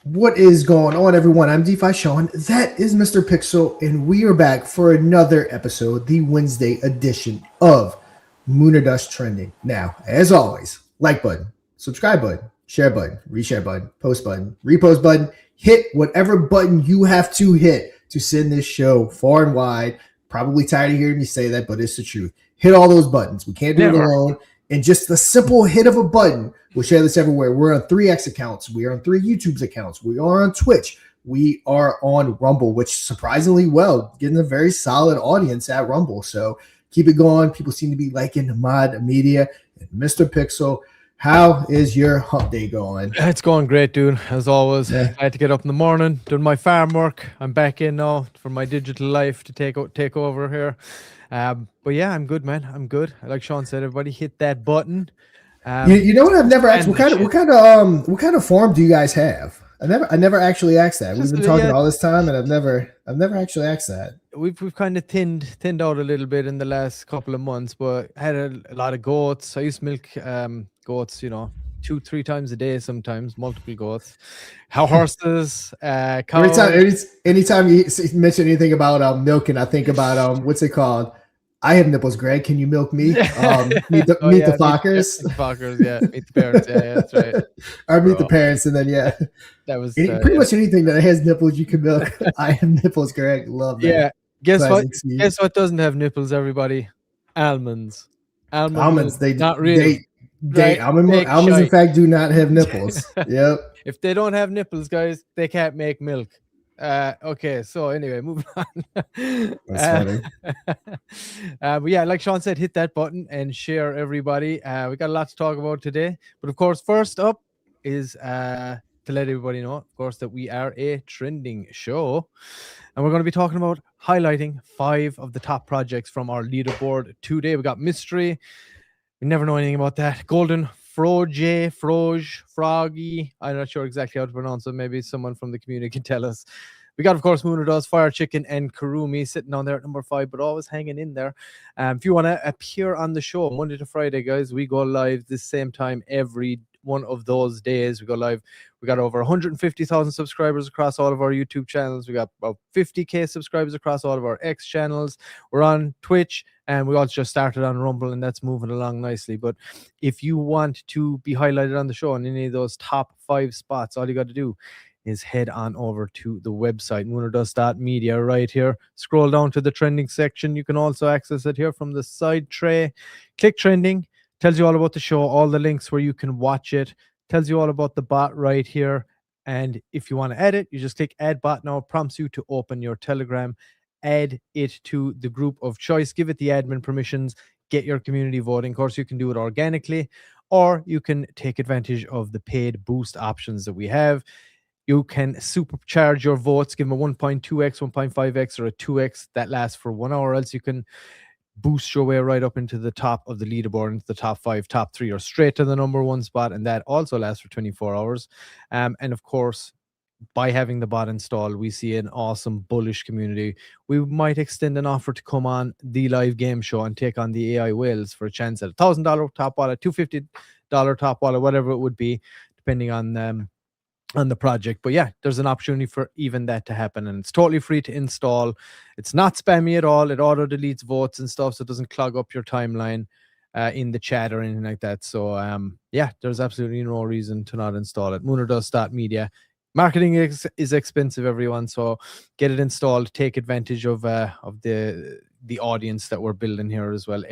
What is going on, everyone? I'm DeFi Sean. That is Mr. Pixel, and we are back for another episode, the Wednesday edition of Moon or Dust Trending. Now, as always, like button, subscribe button, share button, reshare button, post button, repost button. Hit whatever button you have to hit to send this show far and wide. Probably tired of hearing me say that, but it's the truth. Hit all those buttons. We can't do it alone. And just the simple hit of a button will share this everywhere. We're on 3X accounts. We are on 3 YouTube's accounts. We are on Twitch. We are on Rumble, which surprisingly well, getting a very solid audience at Rumble. So keep it going. People seem to be liking the mod media. And Mr. Pixel, how is your hump day going? It's going great, dude. As always, I had to get up in the morning, doing my farm work. I'm back in now for my digital life to take over here. But yeah, I'm good, man. I'm good. Like Sean said, everybody hit that button. You know what? I've never asked. What kind of form do you guys have? I never actually asked that. We've been talking all this time, and I've never actually asked that. We've kind of thinned out a little bit in the last couple of months, but I had a lot of goats. I used to milk goats, 2-3 times a day, sometimes multiple goats. How horses, cows. Anytime you mention anything about milking, I think about what's it called? I have nipples, Greg. Can you milk me? Meet the Fockers. Meet the Fockers, yeah. Meet the parents, yeah, that's right. Or meet the parents, and then that was pretty much anything that has nipples you can milk. I have nipples, Greg. Love that. Yeah. Guess what doesn't have nipples, everybody? Almonds. Almonds. They not really. Almonds in fact do not have nipples. Yep. If they don't have nipples, guys, they can't make milk. Okay, so anyway, moving on. That's funny. But yeah, like Sean said, hit that button and share, everybody. We got a lot to talk about today. But of course, first up is to let everybody know, of course, that we are a trending show. And we're going to be talking about highlighting 5 of the top projects from our leaderboard today. We got Mystery. We never know anything about that. Golden, Froge, Froggy. I'm not sure exactly how to pronounce it. Maybe someone from the community can tell us. We got, of course, Moon or Dust, Fire Chicken, and Karumi sitting on there at number 5, but always hanging in there. If you want to appear on the show Monday to Friday, guys, we go live the same time every one of those days. We go live. We got over 150,000 subscribers across all of our YouTube channels. We got about 50K subscribers across all of our X channels. We're on Twitch, and we also just started on Rumble, and that's moving along nicely. But if you want to be highlighted on the show in any of those top 5 spots, all you got to do is head on over to the website, moonordust.media, right here. Scroll down to the trending section. You can also access it here from the side tray. Click trending. Tells you all about the show, all the links where you can watch it. Tells you all about the bot right here. And if you want to add it, you just click add bot now. It prompts you to open your Telegram, add it to the group of choice, give it the admin permissions, get your community voting. Of course, you can do it organically, or you can take advantage of the paid boost options that we have. You can supercharge your votes, give them a 1.2x, 1.5x, or a 2x. That lasts for 1 hour, else you can boost your way right up into the top of the leaderboard, into the top 5, top 3, or straight to the number 1 spot, and that also lasts for 24 hours. And of course, by having the bot installed, we see an awesome bullish community. We might extend an offer to come on the live game show and take on the AI whales for a chance at $1,000 top wallet, $250 top wallet, whatever it would be, depending on the project. But yeah, there's an opportunity for even that to happen, and it's totally free to install. It's not spammy at all. It auto deletes votes and stuff, so it doesn't clog up your timeline in the chat or anything like that. So yeah, there's absolutely no reason to not install it. moonordust.media. Marketing is expensive, everyone, so get it installed. Take advantage of the audience that we're building here as well.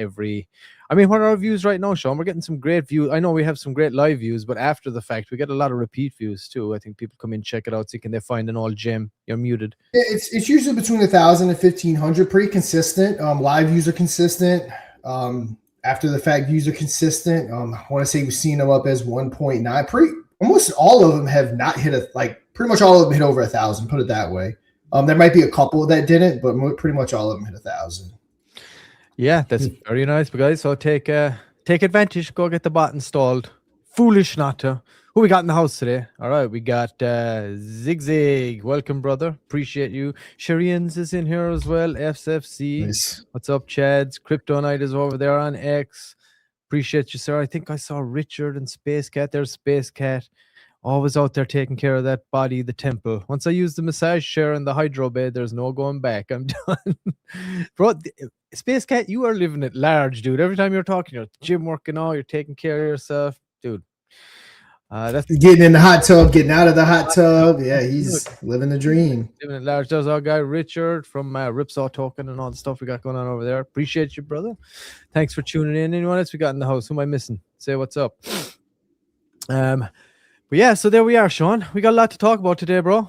What are our views right now, Sean? We're getting some great views. I know we have some great live views, but after the fact, we get a lot of repeat views too. I think people come in, check it out, see can they find an old gem. You're muted. It's usually between 1,000 and 1,500. Pretty consistent. Live views are consistent. After the fact, views are consistent. I want to say we've seen them up as 1.9. Almost all of them have not hit pretty much all of them hit over 1,000. Put it that way. There might be a couple that didn't, but pretty much all of them hit 1,000. Yeah, that's very nice, guys. So take advantage. Go get the bot installed. Foolish not to. Who we got in the house today? All right, we got Zigzag. Welcome, brother. Appreciate you. Sharians is in here as well. FFC. Nice. What's up, Chads? Crypto Knight is over there on X. Appreciate you, sir. I think I saw Richard and Space Cat. There's Space Cat. Always out there taking care of that body, the temple. Once I use the massage chair and the hydro bed, there's no going back. I'm done. Bro, Space Cat, you are living it large, dude. Every time you're talking, you're at the gym working out, you're taking care of yourself, dude. That's Getting in the hot tub, getting out of the hot tub. Yeah, he's living the dream. living it large. There's our guy Richard from Ripsaw Token and all the stuff we got going on over there. Appreciate you, brother. Thanks for tuning in. Anyone else we got in the house? Who am I missing? Say what's up. But yeah, so there we are, Sean. We got a lot to talk about today, bro.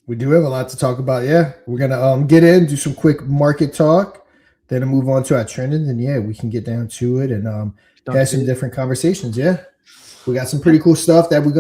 We do have a lot to talk about. Yeah, we're gonna get in, do some quick market talk, then move on to our trending, and yeah, we can get down to it and have some different conversations. Yeah. We got some pretty cool stuff that we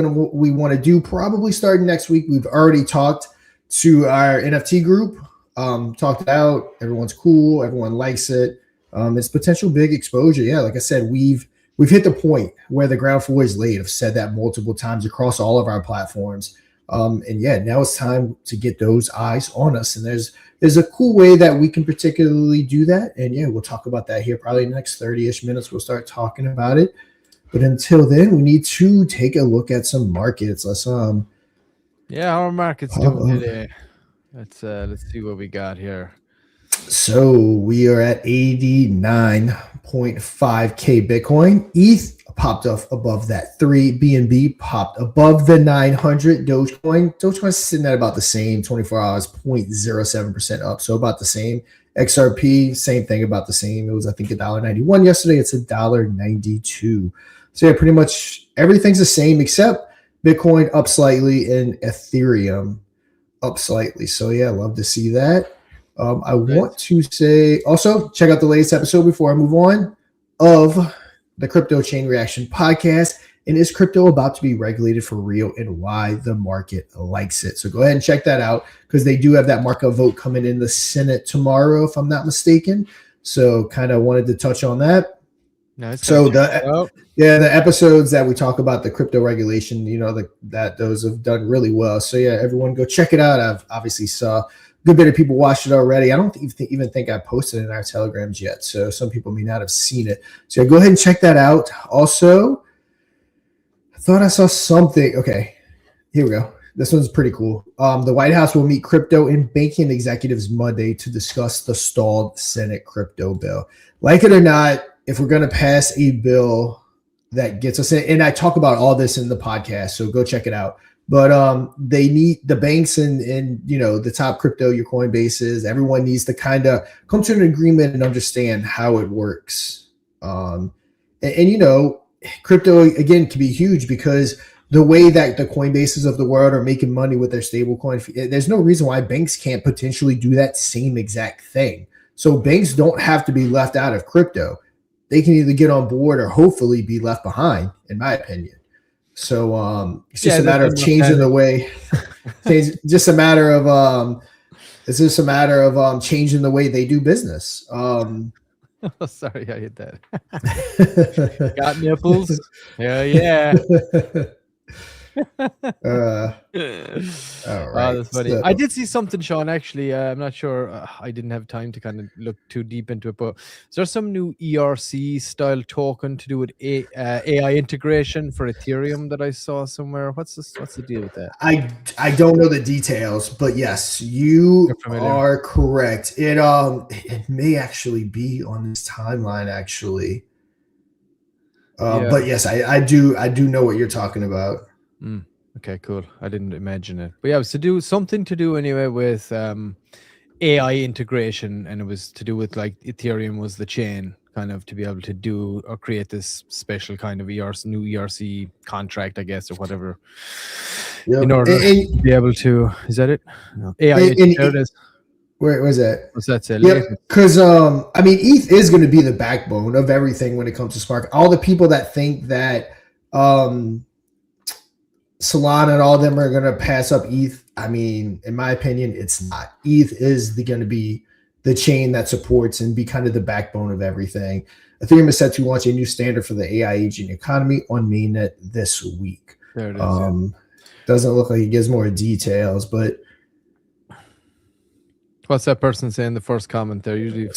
want to do probably starting next week. We've already talked to our NFT group, talked it out. Everyone's cool. Everyone likes it. It's potential big exposure. Yeah, like I said, we've hit the point where the ground floor is laid. I've said that multiple times across all of our platforms. And yeah, now it's time to get those eyes on us. And there's a cool way that we can particularly do that. And yeah, we'll talk about that here probably in the next 30-ish minutes. We'll start talking about it. But until then, we need to take a look at some markets. Let's our market's doing today. Let's see what we got here. So we are at 89.5K Bitcoin. ETH popped off above that 3. BNB popped above the 900. Dogecoin's sitting at about the same, 24 hours, 0.07% up. So about the same. XRP, same thing, about the same. It was, I think, $1.91 yesterday. It's $1.92. So yeah, pretty much everything's the same except Bitcoin up slightly and Ethereum up slightly. So yeah, love to see that. I want to say also check out the latest episode before I move on of the Crypto Chain Reaction podcast. And is crypto about to be regulated for real, and why the market likes it? So go ahead and check that out, because they do have that markup vote coming in the Senate tomorrow, if I'm not mistaken. So kind of wanted to touch on that. Nice. So the episodes that we talk about the crypto regulation, that those have done really well. So yeah, everyone go check it out. I've obviously saw a good bit of people watched it already. I don't even think I posted it in our Telegrams yet. So some people may not have seen it. So yeah, go ahead and check that out. Also, I thought I saw something. Okay, here we go. This one's pretty cool. The White House will meet crypto and banking executives Monday to discuss the stalled Senate crypto bill. Like it or not, if we're going to pass a bill that gets us in, and I talk about all this in the podcast, so go check it out. But they need the banks and the top crypto, your Coinbases, everyone needs to kind of come to an agreement and understand how it works. Crypto again can be huge, because the way that the Coinbases of the world are making money with their stable coin, there's no reason why banks can't potentially do that same exact thing. So banks don't have to be left out of crypto. They can either get on board or hopefully be left behind, in my opinion. So it's just a matter of changing the way. It's just a matter of changing the way they do business. Oh, sorry, I hit that. Got nipples? Yeah. All right. That's funny. So, I did see something, Sean, actually. I'm not sure. I didn't have time to kind of look too deep into it, but is there some new ERC style token to do with AI integration for Ethereum that I saw somewhere? What's the deal with that? I don't know the details, but yes, you are correct. It may actually be on this timeline, actually. But yes, I do know what you're talking about. Okay, cool. I didn't imagine it, but yeah, it was something to do anyway with AI integration, and it was to do with like Ethereum was the chain kind of to be able to do or create this special kind of new ERC contract, I guess, or whatever. Yep. In order to be able to, is that it? No. AI. There it is. Where was that? What's that say? Yeah, because ETH is going to be the backbone of everything when it comes to Spark. All the people that think that Solana and all of them are going to pass up ETH, in my opinion, it's not. ETH is going to be the chain that supports and be kind of the backbone of everything. Ethereum is set to launch a new standard for the AI agent economy on mainnet this week. There it is. Doesn't look like it gives more details, but what's that person saying? The first comment there usually.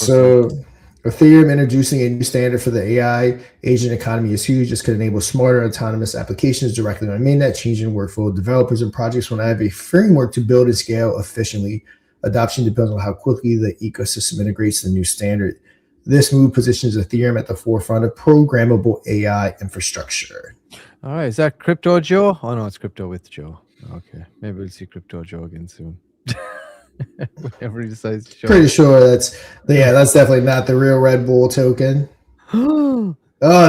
Ethereum introducing a new standard for the AI agent economy is huge. This could enable smarter autonomous applications directly on mainnet, changing workflow. Developers and projects will now have a framework to build and scale efficiently. Adoption depends on how quickly the ecosystem integrates the new standard. This move positions Ethereum at the forefront of programmable AI infrastructure. All right, is that Crypto Joe? Oh no, it's Crypto with Joe. Okay, maybe we'll see Crypto Joe again soon. Whenever he decides to show Pretty sure that's definitely not the real Red Bull token. Oh,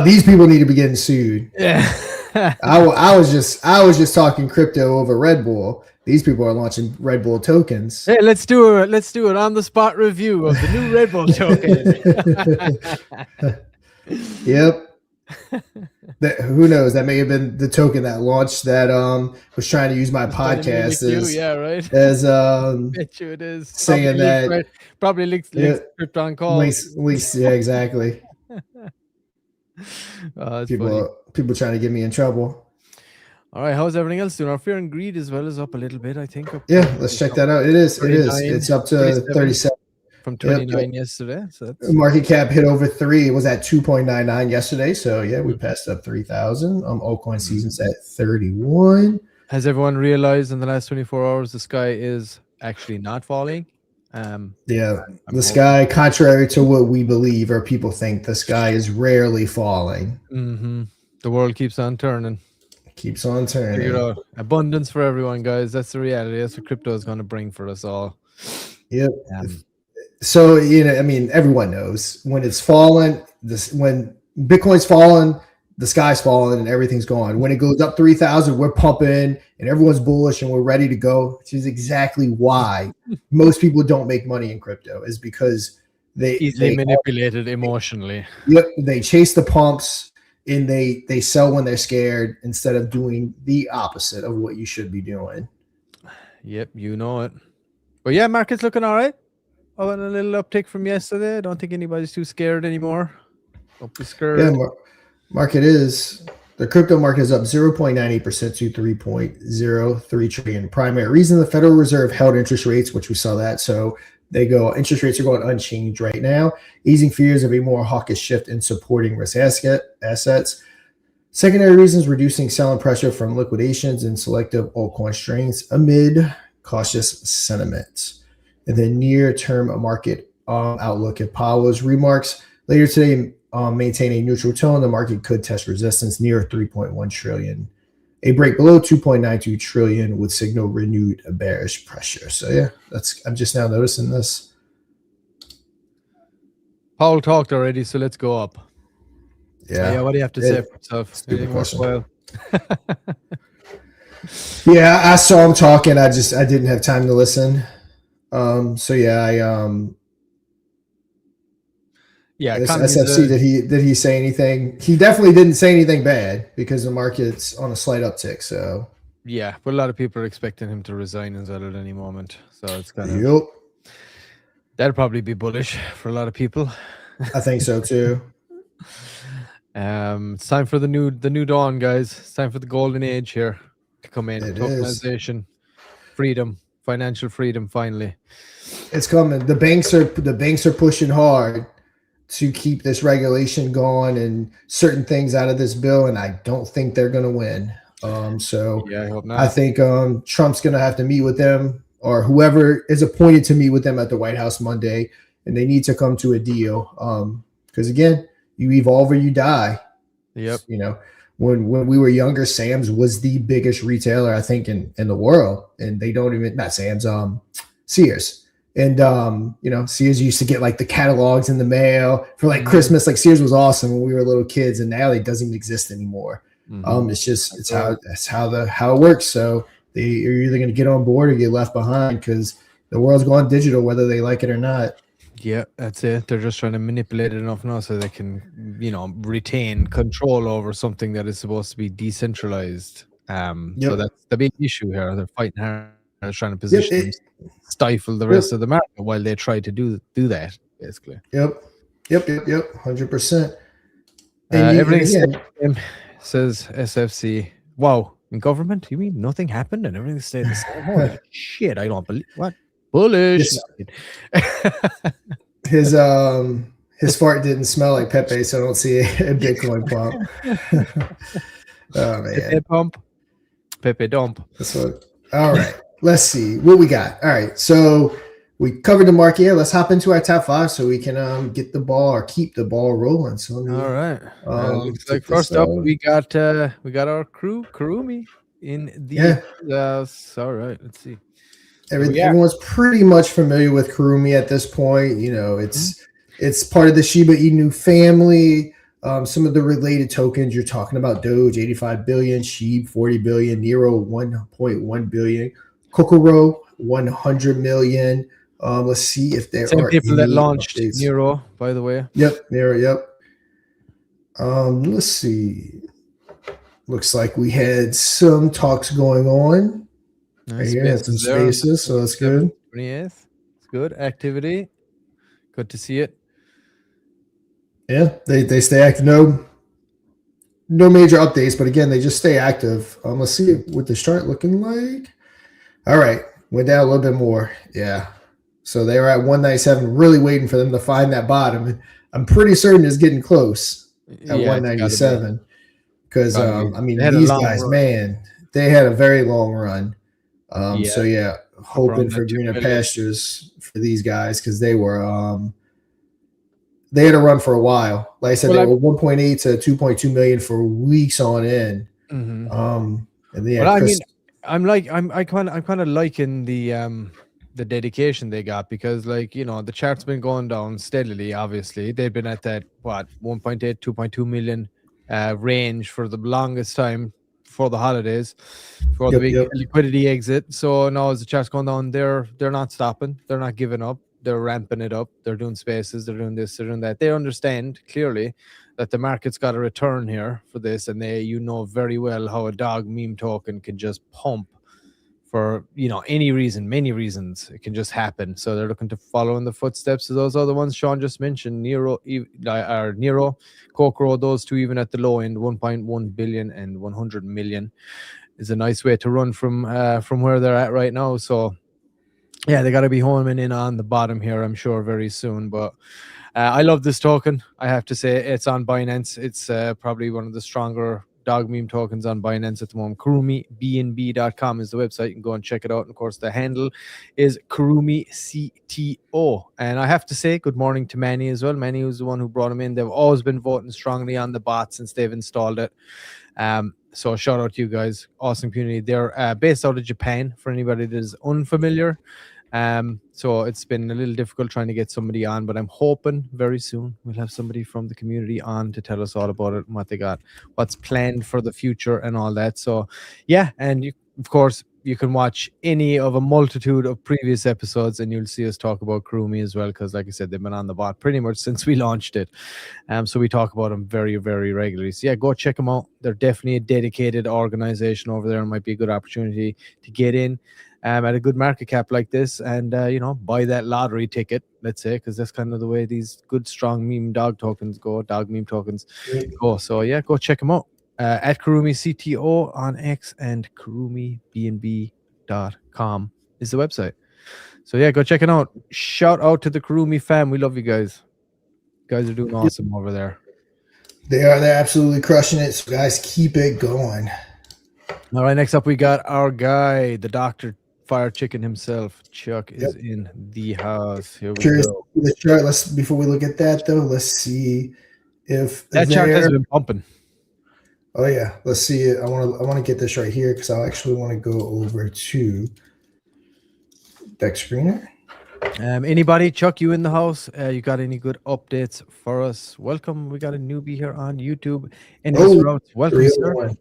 these people need to be getting sued. Yeah. I was just talking crypto over Red Bull. These people are launching Red Bull tokens. Hey, let's do it on the spot review of the new Red Bull token. Yep. Who knows? That may have been the token that launched that was trying to use my podcast as yeah, right. As Bet you it is saying probably links Krypton calls. Links, yeah, exactly. People trying to get me in trouble. All right, how's everything else doing? Our fear and greed as well is up a little bit, I think. Let's check that out. It is. It's up to 37 from 29 yesterday. So that's... market cap hit over 3. It was at 2.99 yesterday. So yeah, we passed up 3,000. Altcoin season's at 31. Has everyone realized in the last 24 hours the sky is actually not falling? The sky, contrary to what we believe or people think, the sky is rarely falling. Mm-hmm. The world keeps on turning. Keeps on turning. Figure out abundance for everyone, guys. That's the reality. That's what crypto is going to bring for us all. Yep. So everyone knows when it's fallen. When Bitcoin's fallen, the sky's falling and everything's gone. When it goes up 3,000, we're pumping and everyone's bullish and we're ready to go. Which is exactly why most people don't make money in crypto, is because they easily manipulated emotionally. Yep. They chase the pumps. And they sell when they're scared instead of doing the opposite of what you should be doing. Yep, you know it. But yeah, market's looking all right. Oh, and a little uptick from yesterday. I don't think anybody's too scared anymore. Don't be scared. Yeah, the crypto market is up 0.98% to 3.03 trillion. Primary reason: the Federal Reserve held interest rates, which we saw that. So interest rates are going unchanged right now, easing fears of a more hawkish shift in supporting risk assets. Secondary reasons: reducing selling pressure from liquidations and selective altcoin strains amid cautious sentiment. And the near-term market outlook: if Powell's remarks later today maintain a neutral tone, the market could test resistance near 3.1 trillion. A break below 2.92 trillion would signal renewed bearish pressure. So yeah, I'm just now noticing this. Paul talked already, so let's go up. Yeah. What do you have to say for yourself? Stupid question. Yeah, I saw him talking. I didn't have time to listen. SFC, did he say anything? He definitely didn't say anything bad because the market's on a slight uptick. So yeah, but a lot of people are expecting him to resign as well at any moment. So it's kind of that'll probably be bullish for a lot of people. I think so too. It's time for the new dawn, guys. It's time for the golden age here to come in. Tokenization, freedom, financial freedom. Finally, it's coming. The banks are pushing hard to keep this regulation going and certain things out of this bill, and I don't think they're going to win. I hope not. I think Trump's going to have to meet with them, or whoever is appointed to meet with them at the White House Monday, and they need to come to a deal. Because again, you evolve or you die. Yep. When we were younger, Sam's was the biggest retailer, I think, in the world, and they don't even, not Sam's, Sears. And Sears used to get like the catalogs in the mail for like Christmas. Like Sears was awesome when we were little kids, and now it doesn't even exist anymore. It's how it works. So you're either going to get on board or get left behind because the world's going digital, whether they like it or not. Yeah, that's it. They're just trying to manipulate it enough now so they can, retain control over something that is supposed to be decentralized. So that's the big issue here. They're fighting hard. They're trying to position stifle the rest of the market while they try to do that, basically. Yep, 100%. Everything says SFC. Wow, in government, you mean nothing happened and everything stayed the same? Holy shit, I don't believe what bullish. His His fart didn't smell like Pepe, so I don't see a Bitcoin pump. Oh man, Pepe pump, Pepe dump. that's what. All right, let's see what we got. All right, so we covered the market. Yeah, let's hop into our top 5 so we can get the ball or keep the ball rolling. So let me, All right. Looks like take first this up out. we got our crew, Karumi, in the house. All right, let's see. Everyone's pretty much familiar with Karumi at this point. You know, it's part of the Shiba Inu family. Some of the related tokens you're talking about: Doge 85 billion, Sheeb 40 billion, Nero 1.1 billion, Kokoro 100 million. Let's see if there Same are people that any launched updates. Nero, by the way. Yep, Nero. Yep. Let's see. Looks like we had some talks going on. Right here, and some spaces, so that's good. 28th. It's good. Activity. Good to see it. Yeah, they stay active. No major updates, but again, they just stay active. Let's see what the chart looking like. All right, went down a little bit more. Yeah, so they were at 197, really waiting for them to find that bottom. I'm pretty certain it's getting close at 197 because I mean these guys, man, they had a very long run. So yeah, hoping for greener pastures for these guys because they were they had a run for a while. Like I said, they were 1.8 to 2.2 million for weeks on end. Mm-hmm. And then, I mean, I'm kind of liking the dedication they got because, like, you know, the chart's been going down steadily. Obviously, they've been at that 1.8, 2.2 million range for the longest time for the holidays, for the big liquidity exit. So now as the chart's going down, they're not stopping. They're not giving up. They're ramping it up. They're doing spaces. They're doing this. They're doing that. They understand clearly that the market's got a return here for this, and you know very well how a dog meme token can just pump for, you know, any reason, many reasons. It can just happen. So they're looking to follow in the footsteps of those other ones Sean just mentioned, Nero, Kokoro, those two even at the low end, 1.1 billion and 100 million is a nice way to run from where they're at right now. So yeah, they got to be homing in on the bottom here, I'm sure, very soon. But I love this token. I have to say, it's on Binance. It's probably one of the stronger dog meme tokens on Binance at the moment. KarumiBNB.com is the website. You can go and check it out. And of course, the handle is Karumi CTO. And I have to say, good morning to Manny as well. Manny was the one who brought him in. They've always been voting strongly on the bot since they've installed it. So shout out to you guys. Awesome community. They're based out of Japan for anybody that is unfamiliar. So it's been a little difficult trying to get somebody on, but I'm hoping very soon we'll have somebody from the community on to tell us all about it and what they got, what's planned for the future and all that. So yeah, and of course you can watch any of a multitude of previous episodes and you'll see us talk about Karumi as well, because like I said, they've been on the bot pretty much since we launched it. So we talk about them very, very regularly. So yeah, go check them out. They're definitely a dedicated organization over there and might be a good opportunity to get in at a good market cap like this and you know, buy that lottery ticket, let's say, because that's kind of the way these good strong meme dog tokens go, dog meme tokens go. So yeah, go check them out at Karumi CTO on X, and KarumiBNB.com is the website. So yeah, go check it out. Shout out to the Karumi fam. We love you guys. You guys are doing awesome over there. They're absolutely crushing it. So guys, keep it going. All right, next up we got our guy, the Dr. Fire Chicken himself. Chuck is in the house. Here we go. The chart. Before we look at that though, let's see if that chart has been pumping. Oh yeah, let's see it. I want to get this right here because I actually want to go over to deck screener. Anybody, Chuck, you in the house? You got any good updates for us? Welcome. We got a newbie here on YouTube. And welcome, sir.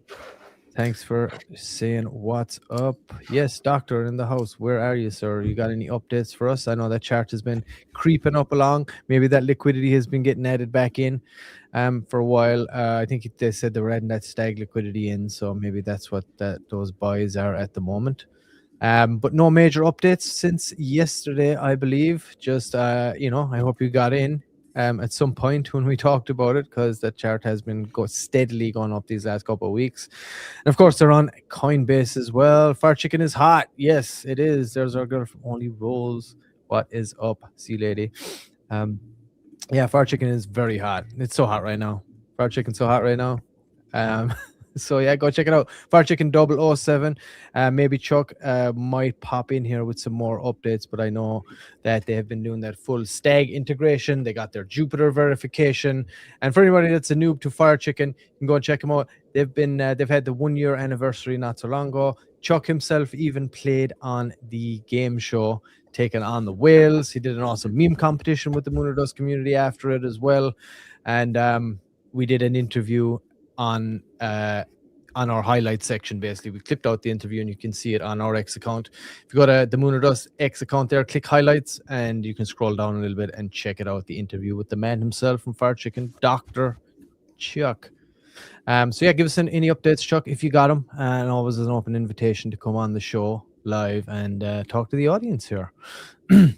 Thanks for saying what's up. Yes, doctor in the house. Where are you, sir? You got any updates for us? I know that chart has been creeping up along. Maybe that liquidity has been getting added back in for a while. I think they said they were adding that stag liquidity in, so maybe that's what those buys are at the moment. But no major updates since yesterday, I believe. Just you know, I hope you got in at some point when we talked about it, because that chart has been steadily going up these last couple of weeks. And of course, they're on Coinbase as well. Fire Chicken is hot. Yes, it is. There's our girl from Only Rolls. What is up, see lady? Yeah, fire chicken is very hot. It's so hot right now. Fire chicken's so hot right now. Um, so yeah, go check it out. Fire Chicken 007. Maybe Chuck might pop in here with some more updates, but I know that they have been doing that full stag integration. They got their Jupiter verification, and for anybody that's a noob to Fire Chicken, you can go and check them out. They've had the 1 year anniversary not so long ago. Chuck himself even played on the game show, taking on the whales. He did an awesome meme competition with the Moon or Dust community after it as well, and we did an interview on our highlights section. Basically, we clipped out the interview and you can see it on our X account. If you go to the Moon or Dust X account there, click highlights, and you can scroll down a little bit and check it out, the interview with the man himself from Fire Chicken, Dr. Chuck. So yeah, give us any updates, Chuck, if you got them, and always an open invitation to come on the show live and talk to the audience here.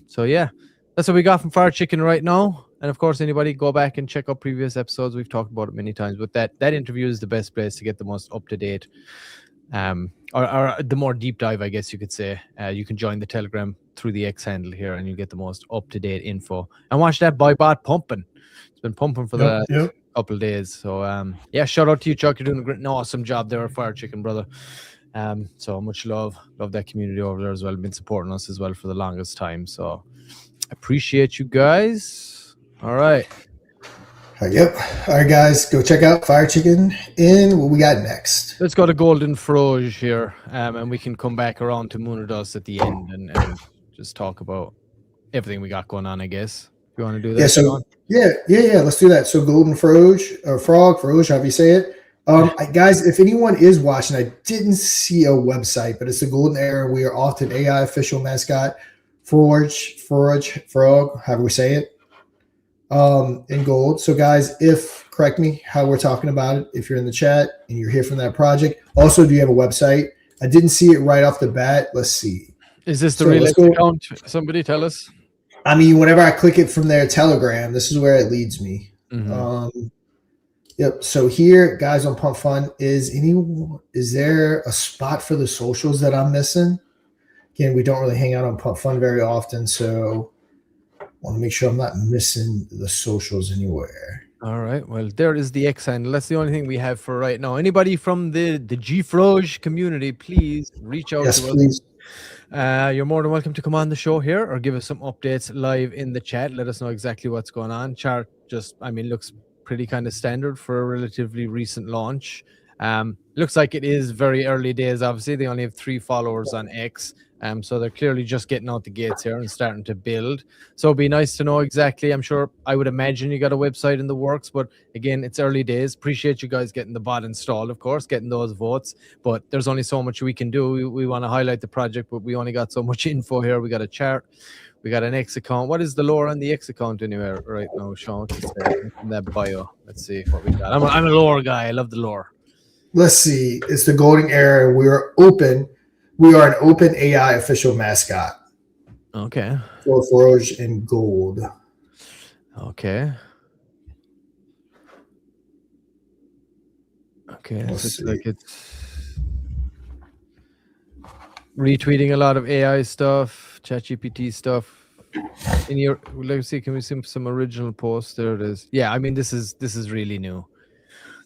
So yeah, that's what we got from Fire Chicken right now. And of course, anybody go back and check out previous episodes. We've talked about it many times, but that interview is the best place to get the most up to date, or the more deep dive, I guess you could say. You can join the Telegram through the X handle here, and you get the most up to date info. And watch that bot pumping. It's been pumping for the couple of days. So yeah, shout out to you, Chuck. You're doing an awesome job there at Fire Chicken, brother. So much love that community over there as well. Been supporting us as well for the longest time. So appreciate you guys. All right. Yep. All right, guys, go check out Fire Chicken. And what we got next? Let's go to Golden Froge here, and we can come back around to Moon or Dust at the end and just talk about everything we got going on, I guess. If you want to do that. Yeah. So yeah. Let's do that. So Golden Froge or Froge, however you say it. Guys, if anyone is watching, I didn't see a website, but it's the Golden Era. We are often AI official mascot, Froge, however we say it. In gold. So guys, correct me how we're talking about it, if you're in the chat and you're here from that project. Also, do you have a website? I didn't see it right off the bat. Let's see. Is this the real account? Somebody tell us. I mean, whenever I click it from their Telegram, this is where it leads me. Mm-hmm. Yep. So here, guys, on Pump Fun, is there a spot for the socials that I'm missing? Again, we don't really hang out on Pump Fun very often, so want to make sure I'm not missing the socials anywhere. All right. Well, there is the X handle. That's the only thing we have for right now. Anybody from the G Froge community, please reach out to us. Please. You're more than welcome to come on the show here or give us some updates live in the chat. Let us know exactly what's going on. Chart looks pretty kind of standard for a relatively recent launch. Looks like it is very early days. Obviously, they only have 3 followers on X. So they're clearly just getting out the gates here and starting to build. So it'd be nice to know exactly. I would imagine you got a website in the works, but again, it's early days. Appreciate you guys getting the bot installed, of course, getting those votes, but there's only so much we can do. We want to highlight the project, but we only got so much info here. We got a chart. We got an X account. What is the lore on the X account anywhere right now, Sean? In that bio. Let's see what we got. I'm a lore guy. I love the lore. Let's see. It's the Golden Era. We are an open AI official mascot. Okay. For Froge and gold. Okay. Looks like it's retweeting a lot of AI stuff, ChatGPT stuff. Let's see, can we see some original posts? There it is. Yeah, I mean, this is really new.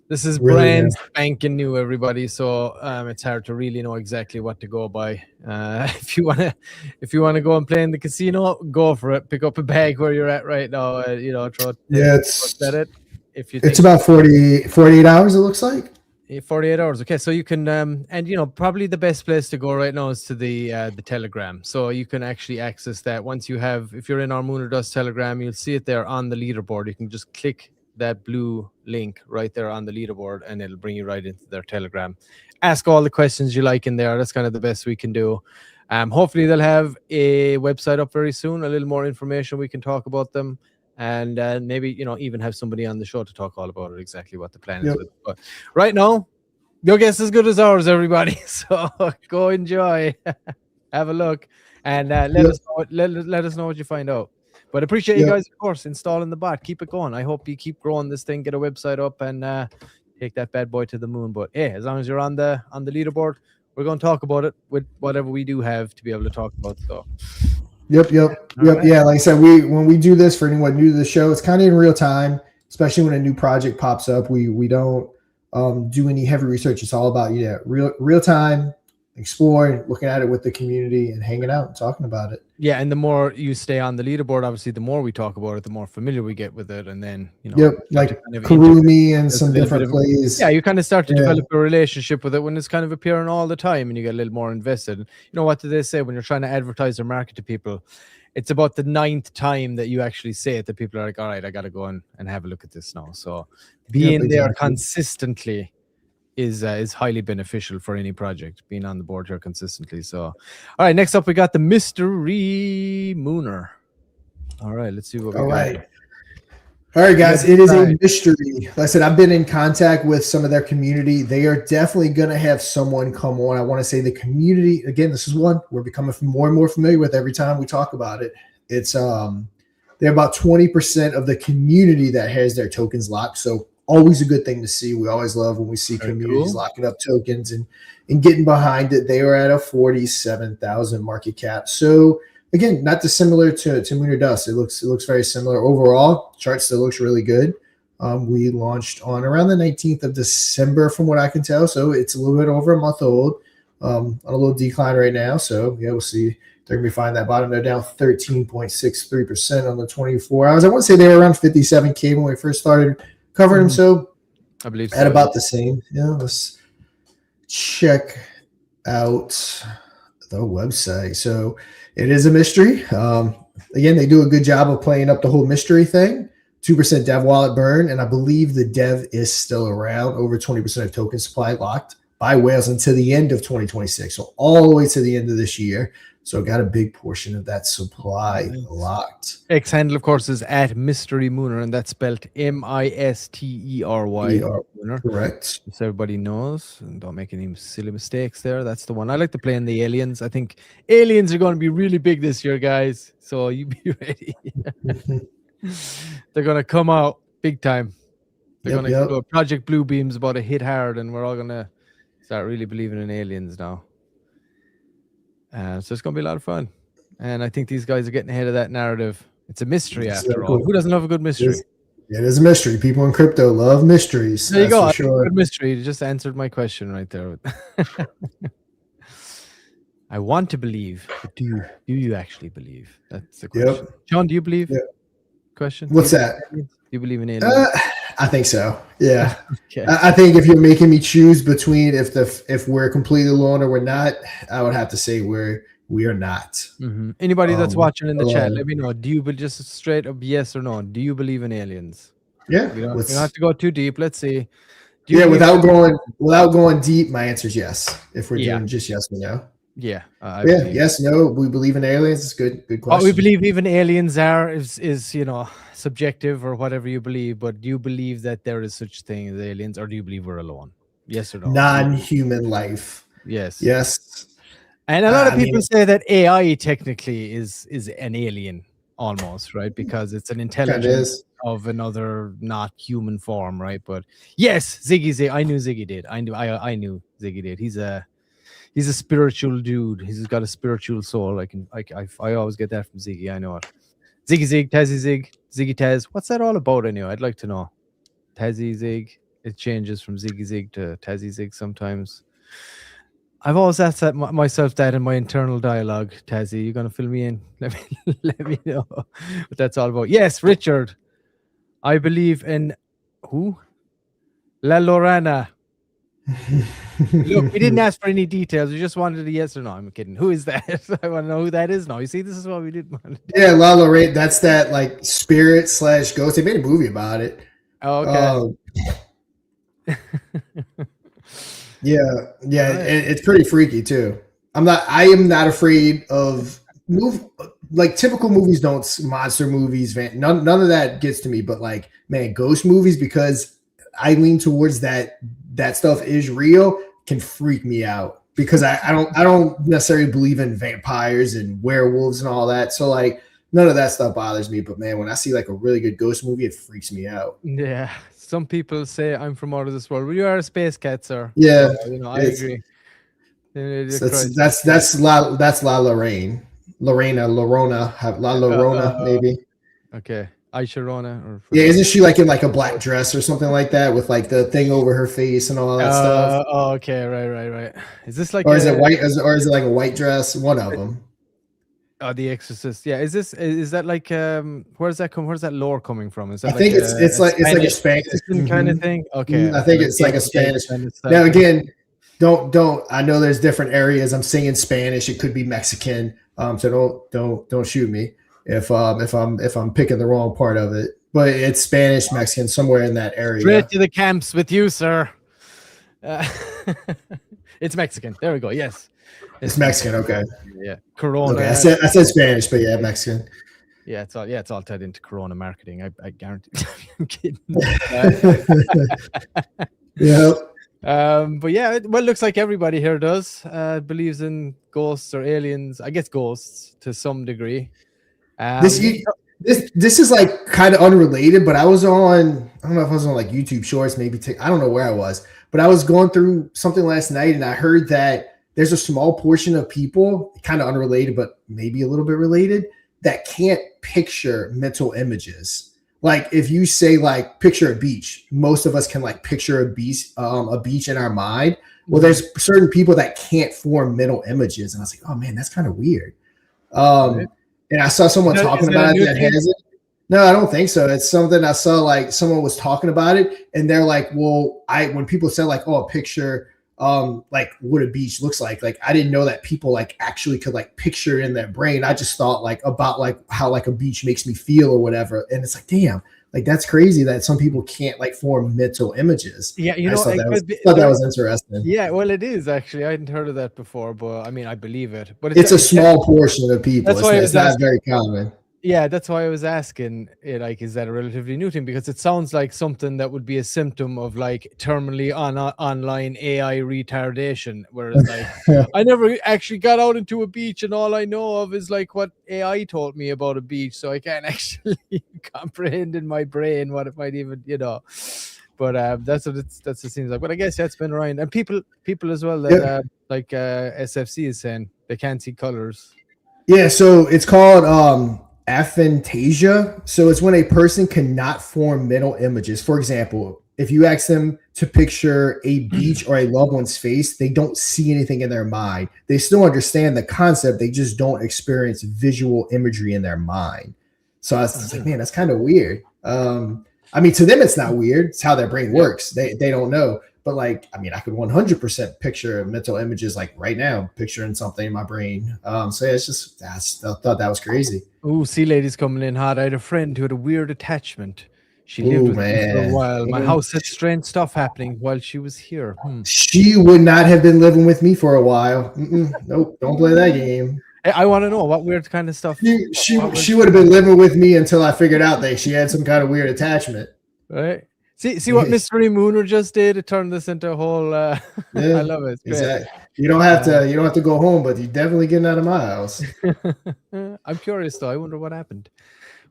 This is really brand spanking new, everybody. So it's hard to really know exactly what to go by. If you wanna go and play in the casino, go for it. Pick up a bag where you're at right now. Throw it. It's about 48 hours. It looks like 48 hours. Okay, so you can and probably the best place to go right now is to the Telegram. So you can actually access that once if you're in our Moon or Dust Telegram, you'll see it there on the leaderboard. You can just click that blue link right there on the leaderboard and it'll bring you right into their Telegram. Ask all the questions you like in there. That's kind of the best we can do. Hopefully they'll have a website up very soon, a little more information we can talk about them, and maybe even have somebody on the show to talk all about it, exactly what the plan is with. But right now, your guess is as good as ours, everybody. So go enjoy, have a look, and let us know what you find out. But appreciate you guys, of course, installing the bot. Keep it going. I hope you keep growing this thing, get a website up, and take that bad boy to the moon. But hey, as long as you're on the leaderboard, we're going to talk about it with whatever we do have to be able to talk about. So Yep. Right. Yeah, like I said, when we do this for anyone new to the show, it's kind of in real time, especially when a new project pops up. We don't do any heavy research. It's all about real time, exploring, looking at it with the community, and hanging out and talking about it. Yeah, and the more you stay on the leaderboard, obviously, the more we talk about it, the more familiar we get with it, and then Yep, start to like kind of Karumi and there's a some little bit different of plays. you kind of start to Yeah. develop a relationship with it when it's kind of appearing all the time, and you get a little more invested. You know, what do they say when you're trying to advertise or market to people? It's about the 9th time that you actually say it that people are like, all right, I got to go and have a look at this now. So being there exactly. consistently is highly beneficial for any project, being on the board here consistently. So, all right, next up we got the Mystery Mooner. All right, let's see what we got. Here. All right, guys, it is a mystery. Like I said, I've been in contact with some of their community. They are definitely going to have someone come on. I want to say the community, again, this is one we're becoming more and more familiar with every time we talk about it. It's they're about 20% of the community that has their tokens locked. So always a good thing to see. We always love when we see communities locking up tokens and getting behind it. They were at a 47,000 market cap. So again, not dissimilar to Moon or Dust. It looks very similar overall. Chart still looks really good. We launched on around the 19th of December, from what I can tell. So it's a little bit over a month old. On a little decline right now. So yeah, we'll see. They're going to be finding that bottom. They're down 13.63% on the 24 hours. I want to say they were around 57K when we first started covering them. So I believe at about the same. Yeah, let's check out the website. So it is a mystery. Again, they do a good job of playing up the whole mystery thing. 2% dev wallet burn, and I believe the dev is still around. Over 20% of token supply locked by whales until the end of 2026. So all the way to the end of this year. So got a big portion of that supply locked. X handle, of course, is at Mystery Mooner, and that's spelled Mystery. Correct. So everybody knows, and don't make any silly mistakes there. That's the one. I like to play in the aliens. I think aliens are going to be really big this year, guys. So you be ready. They're going to come out big time. They're going to go Project Bluebeam's about to hit hard, and we're all going to start really believing in aliens now. So it's going to be a lot of fun. And I think these guys are getting ahead of that narrative. It's a mystery after all. Who doesn't love a good mystery? It is a mystery. People in crypto love mysteries. There you go. Sure. Good mystery. You just answered my question right there. I want to believe, but do you actually believe? That's the question. John, do you believe? Question. What's that? Do you believe in aliens? I think so. Yeah. Okay. I think if you're making me choose between if we're completely alone or we're not, I would have to say we are not. Mm-hmm. Anybody that's watching in the chat, let me know. Do you believe, just straight up yes or no? Do you believe in aliens? Yeah. You don't have to go too deep. Let's see. Without going deep, my answer is yes. If we're doing just yes or no. Yeah. Yes, no. We believe in aliens. It's good question. What we believe even aliens is subjective or whatever you believe. But do you believe that there is such thing as aliens, or do you believe we're alone? Yes or no? Non-human life. Yes. Yes. And a lot of people say that AI technically is an alien almost, right? Because it's an intelligence of another not human form, right? But yes, Ziggy. I knew Ziggy did. I knew Ziggy did. He's a spiritual dude. He's got a spiritual soul. I always get that from Ziggy. I know it. Ziggy Zig, Tazzy Zig, Ziggy Taz. What's that all about anyway? I'd like to know. Tazzy Zig. It changes from Ziggy Zig to Tazzy Zig sometimes. I've always asked myself that in my internal dialogue. Tazzy, you gonna fill me in? Let me know what that's all about. Yes, Richard. I believe in who? La Lorana. Look, we didn't ask for any details. We just wanted a yes or no. I'm kidding. Who is that? I want to know who that is now. You see, this is what we didn't want to do. Yeah, La Lorraine. That's that like spirit / ghost. They made a movie about it. Oh, okay. Yeah. Right. It's pretty freaky too. I am not afraid of typical movies. Monster movies, none of that gets to me. But like, man, ghost movies, because I lean towards that stuff is real, can freak me out because I don't necessarily believe in vampires and werewolves and all that. So like none of that stuff bothers me. But man, when I see like a really good ghost movie, it freaks me out. Yeah. Some people say I'm from out of this world. Well, you are a space cat, sir. Yeah. I agree. That's La Lorraine. Lorena, La Llorona, maybe. Okay, Aisharona or Yeah, isn't she like in like a black dress or something like that with like the thing over her face and all that stuff? Oh, okay, right. Is this like Or is it white? Or is it like a white dress? One of them. The Exorcist? Yeah, is that like where's that lore coming from? Is that I think it's like a Spanish kind of thing? Okay, I think it's like a Spanish. Now again, don't. I know there's different areas. I'm singing Spanish. It could be Mexican. So don't shoot me if I'm picking the wrong part of it. But it's Spanish, Mexican, somewhere in that area. Straight to the camps with you, sir. It's Mexican. There we go. Yes. It's Mexican, okay. Yeah, Corona. Okay, I said Spanish, but yeah, Mexican. Yeah, it's all tied into Corona marketing. I guarantee. I'm kidding. Yeah. But yeah, well, it looks like everybody here does believes in ghosts or aliens. I guess ghosts to some degree. This is like kind of unrelated, but I don't know if I was on like YouTube Shorts, maybe I don't know where I was, but I was going through something last night and I heard that there's a small portion of people, kind of unrelated, but maybe a little bit related, that can't picture mental images. Like if you say like picture a beach, most of us can like picture a beach in our mind. Well, there's certain people that can't form mental images, and I was like, oh man, that's kind of weird. And I saw someone talking about it that has it. No, I don't think so. It's something I saw, like someone was talking about it, and they're like, well, when people said like, oh, a picture like what a beach looks like I didn't know that people like actually could like picture it in their brain. I just thought like about like how like a beach makes me feel or whatever, and it's like, damn, like that's crazy that some people can't like form mental images. Yeah, I thought that was interesting. Yeah, well, it is actually. I hadn't heard of that before, but I mean, I believe it. But it's a small portion of people. It's not very common. Yeah, that's why I was asking, like, is that a relatively new thing? Because it sounds like something that would be a symptom of like terminally online AI retardation. Whereas like, I never actually got out into a beach, and all I know of is like what AI told me about a beach, so I can't actually comprehend in my brain what it might even, But that's what it seems like. But I guess that's been around, and people as well that like SFC is saying they can't see colors. Yeah, so it's called aphantasia. So it's when a person cannot form mental images. For example, if you ask them to picture a beach or a loved one's face, they don't see anything in their mind. They still understand the concept. They just don't experience visual imagery in their mind. So I was like, man, that's kind of weird. I mean, to them, it's not weird. It's how their brain works. They don't know. But like, I mean, I could 100% picture mental images like right now, picturing something in my brain. So yeah, it's just, I thought that was crazy. Oh, sea ladies coming in hot. I had a friend who had a weird attachment. She lived with me for a while. My house had strange stuff happening while she was here. She would not have been living with me for a while. Nope, don't play that game. I want to know what weird kind of stuff. She would have been living with me until I figured out that she had some kind of weird attachment. Right. See what Mystery Mooner just did? It turned this into a whole I love it. Exactly. You don't have to go home, but you're definitely getting out of my house. I'm curious though. I wonder what happened.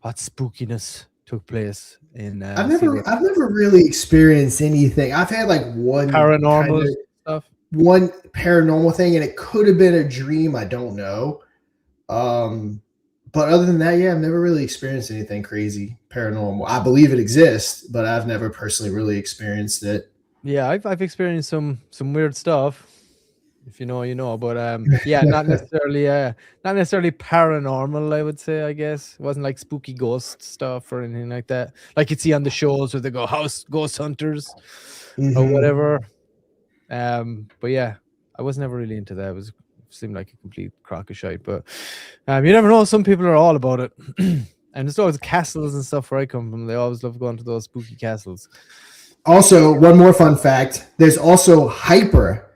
What spookiness took place in I've never really experienced anything. I've had like one paranormal stuff. One paranormal thing, and it could have been a dream. I don't know. But other than that, yeah, I've never really experienced anything crazy paranormal. I believe it exists, but I've never personally really experienced it. Yeah, I've experienced some weird stuff. If you know, you know. But yeah, not necessarily paranormal. I would say. I guess it wasn't like spooky ghost stuff or anything like that. Like you'd see on the shows where they go house ghost hunters or whatever. But yeah, I was never really into that. It seemed like a complete crock of shite, but you never know. Some people are all about it. And there's always castles and stuff where I come from. They always love going to those spooky castles. Also, one more fun fact: there's also hyper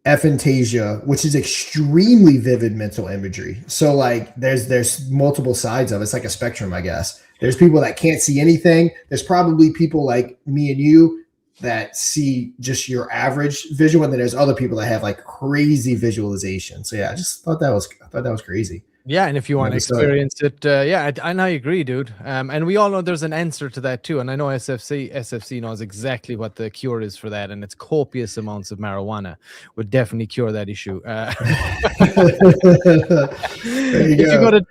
aphantasia, which is extremely vivid mental imagery. So like there's multiple sides of it. It's like a spectrum, I guess. There's people that can't see anything. There's probably people like me and you that see just your average visual, and then there's other people that have like crazy visualization. So yeah, I thought that was crazy. Yeah, and if you want to Never saw it. experience it, and I agree, dude. And we all know there's an answer to that too. And I know SFC knows exactly what the cure is for that, and it's copious amounts of marijuana would definitely cure that issue.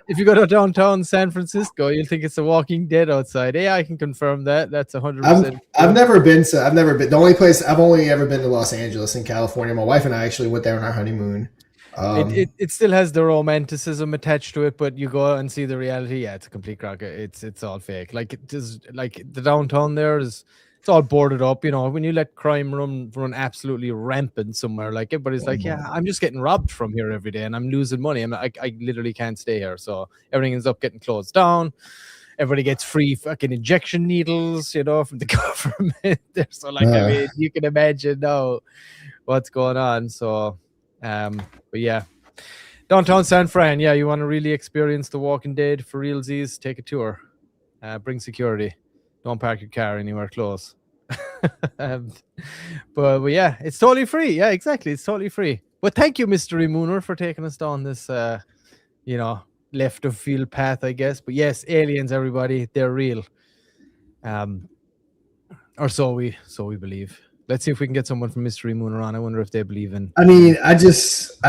If you go to downtown San Francisco, you'll think it's The Walking Dead outside. Yeah, I can confirm that. That's 100%. I've never been. The only place I've only ever been to Los Angeles in California. My wife and I actually went there on our honeymoon. It still has the romanticism attached to it, but you go and see the reality. Yeah, it's a complete crack. It's all fake. Like it is, like the downtown there is, it's all boarded up. You know, when you let crime run absolutely rampant somewhere, like everybody's like, yeah, I'm just getting robbed from here every day, and I'm losing money. I literally can't stay here. So everything ends up getting closed down. Everybody gets free fucking injection needles, you know, from the government. So like, I mean, you can imagine now what's going on. So. But yeah, downtown San Fran. Yeah, you want to really experience The Walking Dead for realsies? Take a tour. Bring security. Don't park your car anywhere close. But yeah, it's totally free. Yeah, exactly. It's totally free. But thank you, Mystery Mooner, for taking us down this, left of field path, I guess. But yes, aliens, everybody, they're real. Or so we believe. Let's see if we can get someone from Mystery Mooner on. I wonder if they believe in. I mean, I just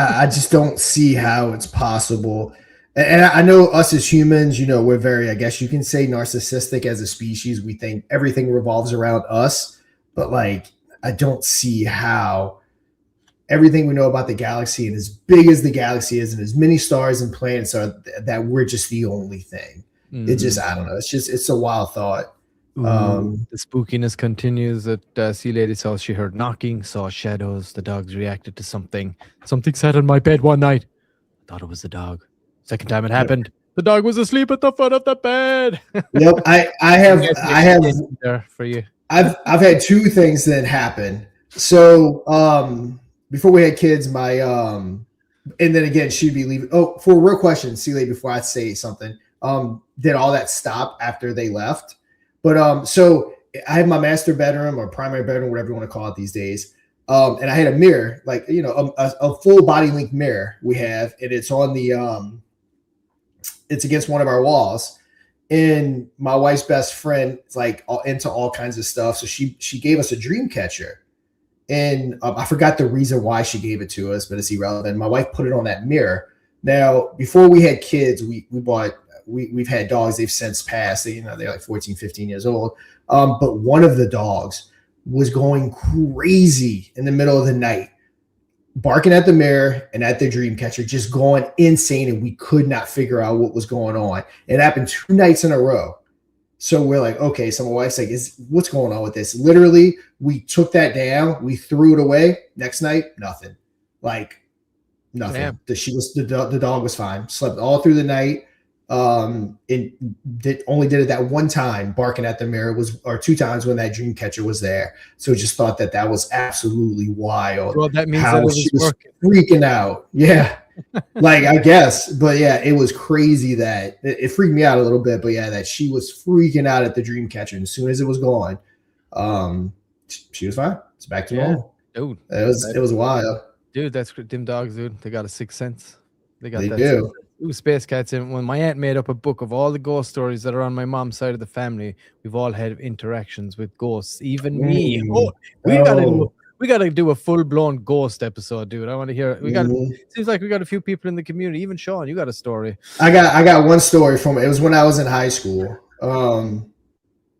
don't see how it's possible. And I know us as humans, you know, we're very, I guess you can say, narcissistic as a species. We think everything revolves around us, but like, I don't see how everything we know about the galaxy, and as big as the galaxy is, and as many stars and planets are, that we're just the only thing. It just, I don't know. It's a wild thought. The spookiness continues. At Sea Lady's house, she heard knocking, saw shadows. The dogs reacted to something. Something sat on my bed one night. I thought it was the dog. Second time it happened, the dog was asleep at the foot of the bed. Yep, I have there for you. I've had two things that happen. So before we had kids, my and then again she'd be leaving. Oh, for a real question, Sea Lady, before I say something, did all that stop after they left? But so I had my master bedroom or primary bedroom, whatever you want to call it these days. And I had a mirror, like, you know, a full body length mirror we have, and it's on the it's against one of our walls. And my wife's best friend is like into all kinds of stuff. So she gave us a dream catcher. And I forgot the reason why she gave it to us, but it's irrelevant. My wife put it on that mirror. Now, before we had kids, we've had dogs. They've since passed. They're like 14, 15 years old. But one of the dogs was going crazy in the middle of the night, barking at the mirror and at the dream catcher, just going insane. And we could not figure out what was going on. It happened 2 nights in a row. So we're like, okay. So my wife's like, what's going on with this? Literally, we took that down. We threw it away. Next night, nothing. Like nothing. The dog was fine. Slept all through the night. Only did it that one time, barking at the mirror, or 2 times when that dream catcher was there. So just thought that was absolutely wild. Well, that means how that she was freaking out. Yeah. Like, I guess, but yeah, it was crazy that it freaked me out a little bit, but yeah, that she was freaking out at the dream catcher. And as soon as it was gone, she was fine. It's back to normal. Dude, it was wild. Dude, that's them dogs, dude. They got a sixth sense. They do. Sense. Ooh, Space Cats. And when my aunt made up a book of all the ghost stories that are on my mom's side of the family, we've all had interactions with ghosts, even me. We gotta do a full-blown ghost episode, dude. I want to hear it. It seems like we got a few people in the community. Even Sean, you got a story. I got one story from it was when I was in high school. And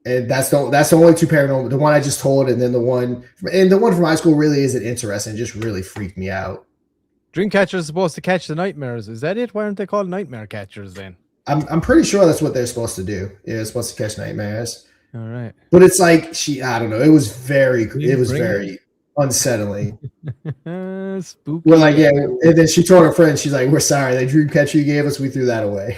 that's the only 2 paranormal. The one I just told, and then the one from high school really isn't interesting. It just really freaked me out. Dream catchers are supposed to catch the nightmares. Is that it? Why aren't they called nightmare catchers then? I'm pretty sure that's what they're supposed to do. Yeah, they're supposed to catch nightmares. All right. But it's like I don't know. It was very unsettling. Spooky. We're like, yeah, and then she told her friend, she's like, we're sorry, that dream catcher you gave us, we threw that away.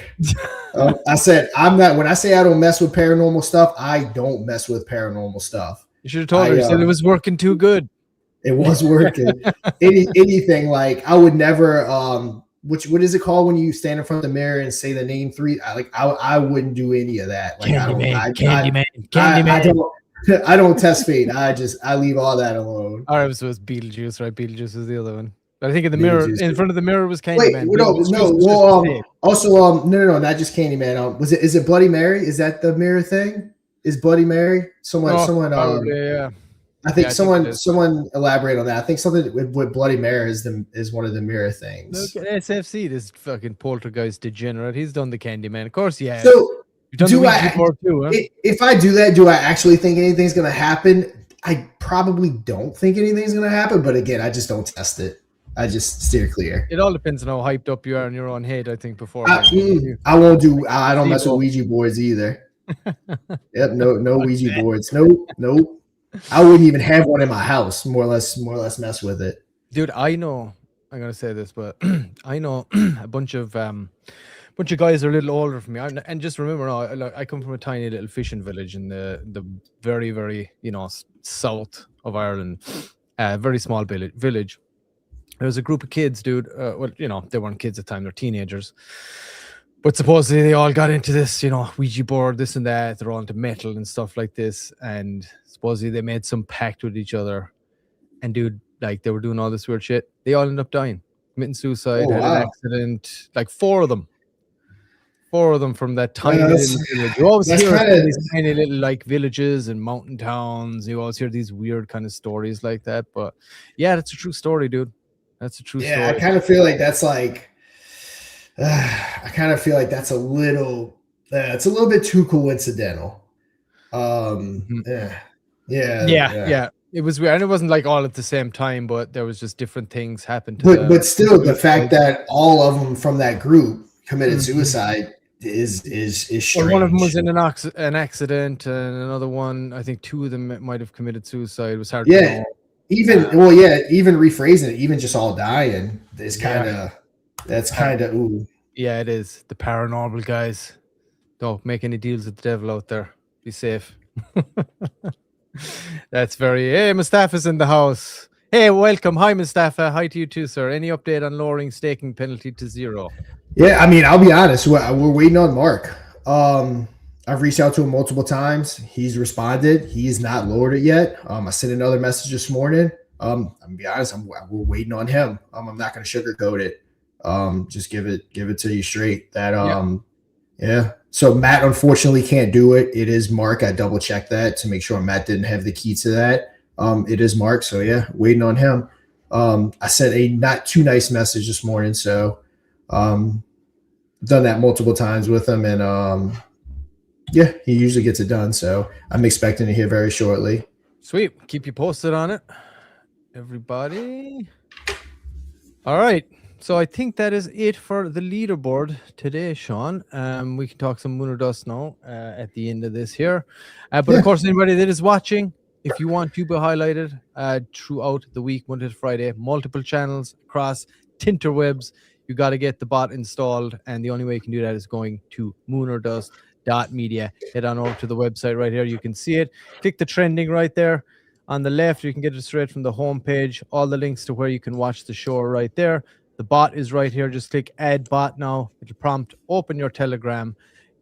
I said, when I say I don't mess with paranormal stuff, I don't mess with paranormal stuff. You should have told her. You said it was working too good. It was working. Anything like I would never. What is it called when you stand in front of the mirror and say the name 3? I wouldn't do any of that. Like Candyman. I don't test fate. I leave all that alone. All right, so it's Beetlejuice, right? Beetlejuice is the other one. I think in the They mirror, just- in front of the mirror was Wait, Candyman. no, It was no. just Well, fake. also, no, not just Candyman. Is it Bloody Mary? Is that the mirror thing? Is Bloody Mary? Someone, Probably, yeah. I think Yeah, I think it is. someone elaborate on that. I think something with Bloody Mary is one of the mirror Look things. at SFC, this fucking poltergeist degenerate. He's done the Candyman. Of course, yeah. So You've done do the I- Ouija board too, huh? if I do that, do I actually think anything's going to happen? I probably don't think anything's going to happen, but again, I just don't test it. I just steer clear. It all depends on how hyped up you are in your own head, I think, before. I won't do. I don't mess with Ouija boards either. Yep, no Ouija boards. Nope. I wouldn't even have one in my house. More or less mess with it. Dude, I know. I'm gonna say this, but I know a bunch of guys are a little older than me. And just remember, I come from a tiny little fishing village in the very, very south of Ireland, very small village. There was a group of kids, dude. Well, they weren't kids at the time; they're teenagers. But supposedly they all got into this, Ouija board, this and that. They're all into metal and stuff like this. And supposedly they made some pact with each other. And dude, like they were doing all this weird shit. They all ended up dying, committing suicide, had an accident. Like four of them from that tiny little village. You always hear these tiny little like villages and mountain towns. You always hear these weird kind of stories like that. But yeah, that's a true story, dude. That's a true story. Yeah, I kind of feel like that's like. I kind of feel like that's a little. It's a little bit too coincidental. Yeah. It was weird, and it wasn't like all at the same time, but there was just different things happened. But still, the fact that all of them from that group committed suicide is strange. Well, one of them was in an accident, and another one, I think, two of them might have committed suicide. It was hard. Yeah, to know. even rephrasing it, even just all dying is kind of. That's kind of ooh. Yeah, it is. The paranormal guys. Don't make any deals with the devil out there. Be safe. That's very. Hey, Mustafa's in the house. Hey, welcome. Hi, Mustafa. Hi to you too, sir. Any update on lowering staking penalty to 0? Yeah, I mean, I'll be honest. We're waiting on Mark. I've reached out to him multiple times. He's responded. He has not lowered it yet. I sent another message this morning. I'm gonna be honest. We're waiting on him. I'm not gonna sugarcoat it. Just give it to you straight. That yeah. So Matt unfortunately can't do it. It is Mark. I double checked that to make sure Matt didn't have the key to that. It is Mark. So yeah, waiting on him. I sent a not too nice message this morning. So done that multiple times with him, and yeah, he usually gets it done. So I'm expecting to hear very shortly. Sweet. Keep you posted on it, everybody. All right. So I think that is it for the leaderboard today, Sean. We can talk some Moon Dust now at the end of this here. But of course, anybody that is watching, if you want to be highlighted throughout the week, Monday to Friday, multiple channels across Tinterwebs, you got to get the bot installed. And the only way you can do that is going to moonerdust.media. Head on over to the website right here. You can see it. Click the trending right there. On the left, you can get it straight from the homepage. All the links to where you can watch the show are right there. The bot is right here. Just click add bot now. It'll prompt open your Telegram,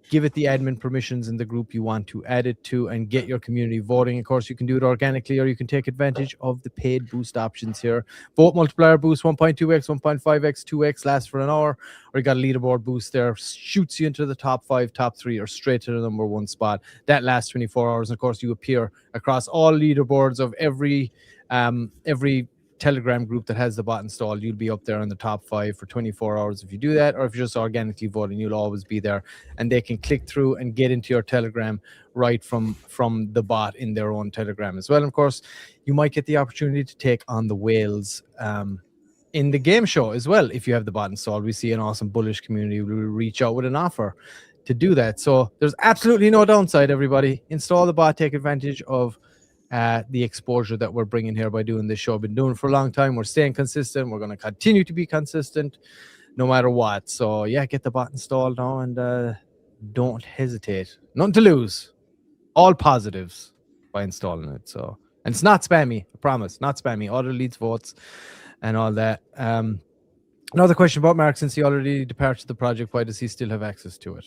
give it the admin permissions in the group you want to add it to, and get your community voting. Of course, you can do it organically, or you can take advantage of the paid boost options here. Vote multiplier boost 1.2x, 1.5x, 2x lasts for an hour, or you got a leaderboard boost there, shoots you into the top 5, top 3, or straight to the number 1 spot. That lasts 24 hours. And of course, you appear across all leaderboards of every Telegram group that has the bot installed. You'll be up there in the top 5 for 24 hours if you do that, or if you're just organically voting, you'll always be there, and they can click through and get into your Telegram right from the bot in their own Telegram as well. And of course, you might get the opportunity to take on the whales in the game show as well. If you have the bot installed, we see an awesome bullish community will reach out with an offer to do that. So there's absolutely no downside, everybody. Install the bot, take advantage of the exposure that we're bringing here by doing this show. Been doing it for a long time. We're staying consistent. We're going to continue to be consistent no matter what. So yeah, get the bot installed now, and don't hesitate. Nothing to lose. All positives by installing it. So, and it's not spammy. I promise, not spammy. Auto leads votes and all that. Another question about Mark: since he already departed the project, why does he still have access to it?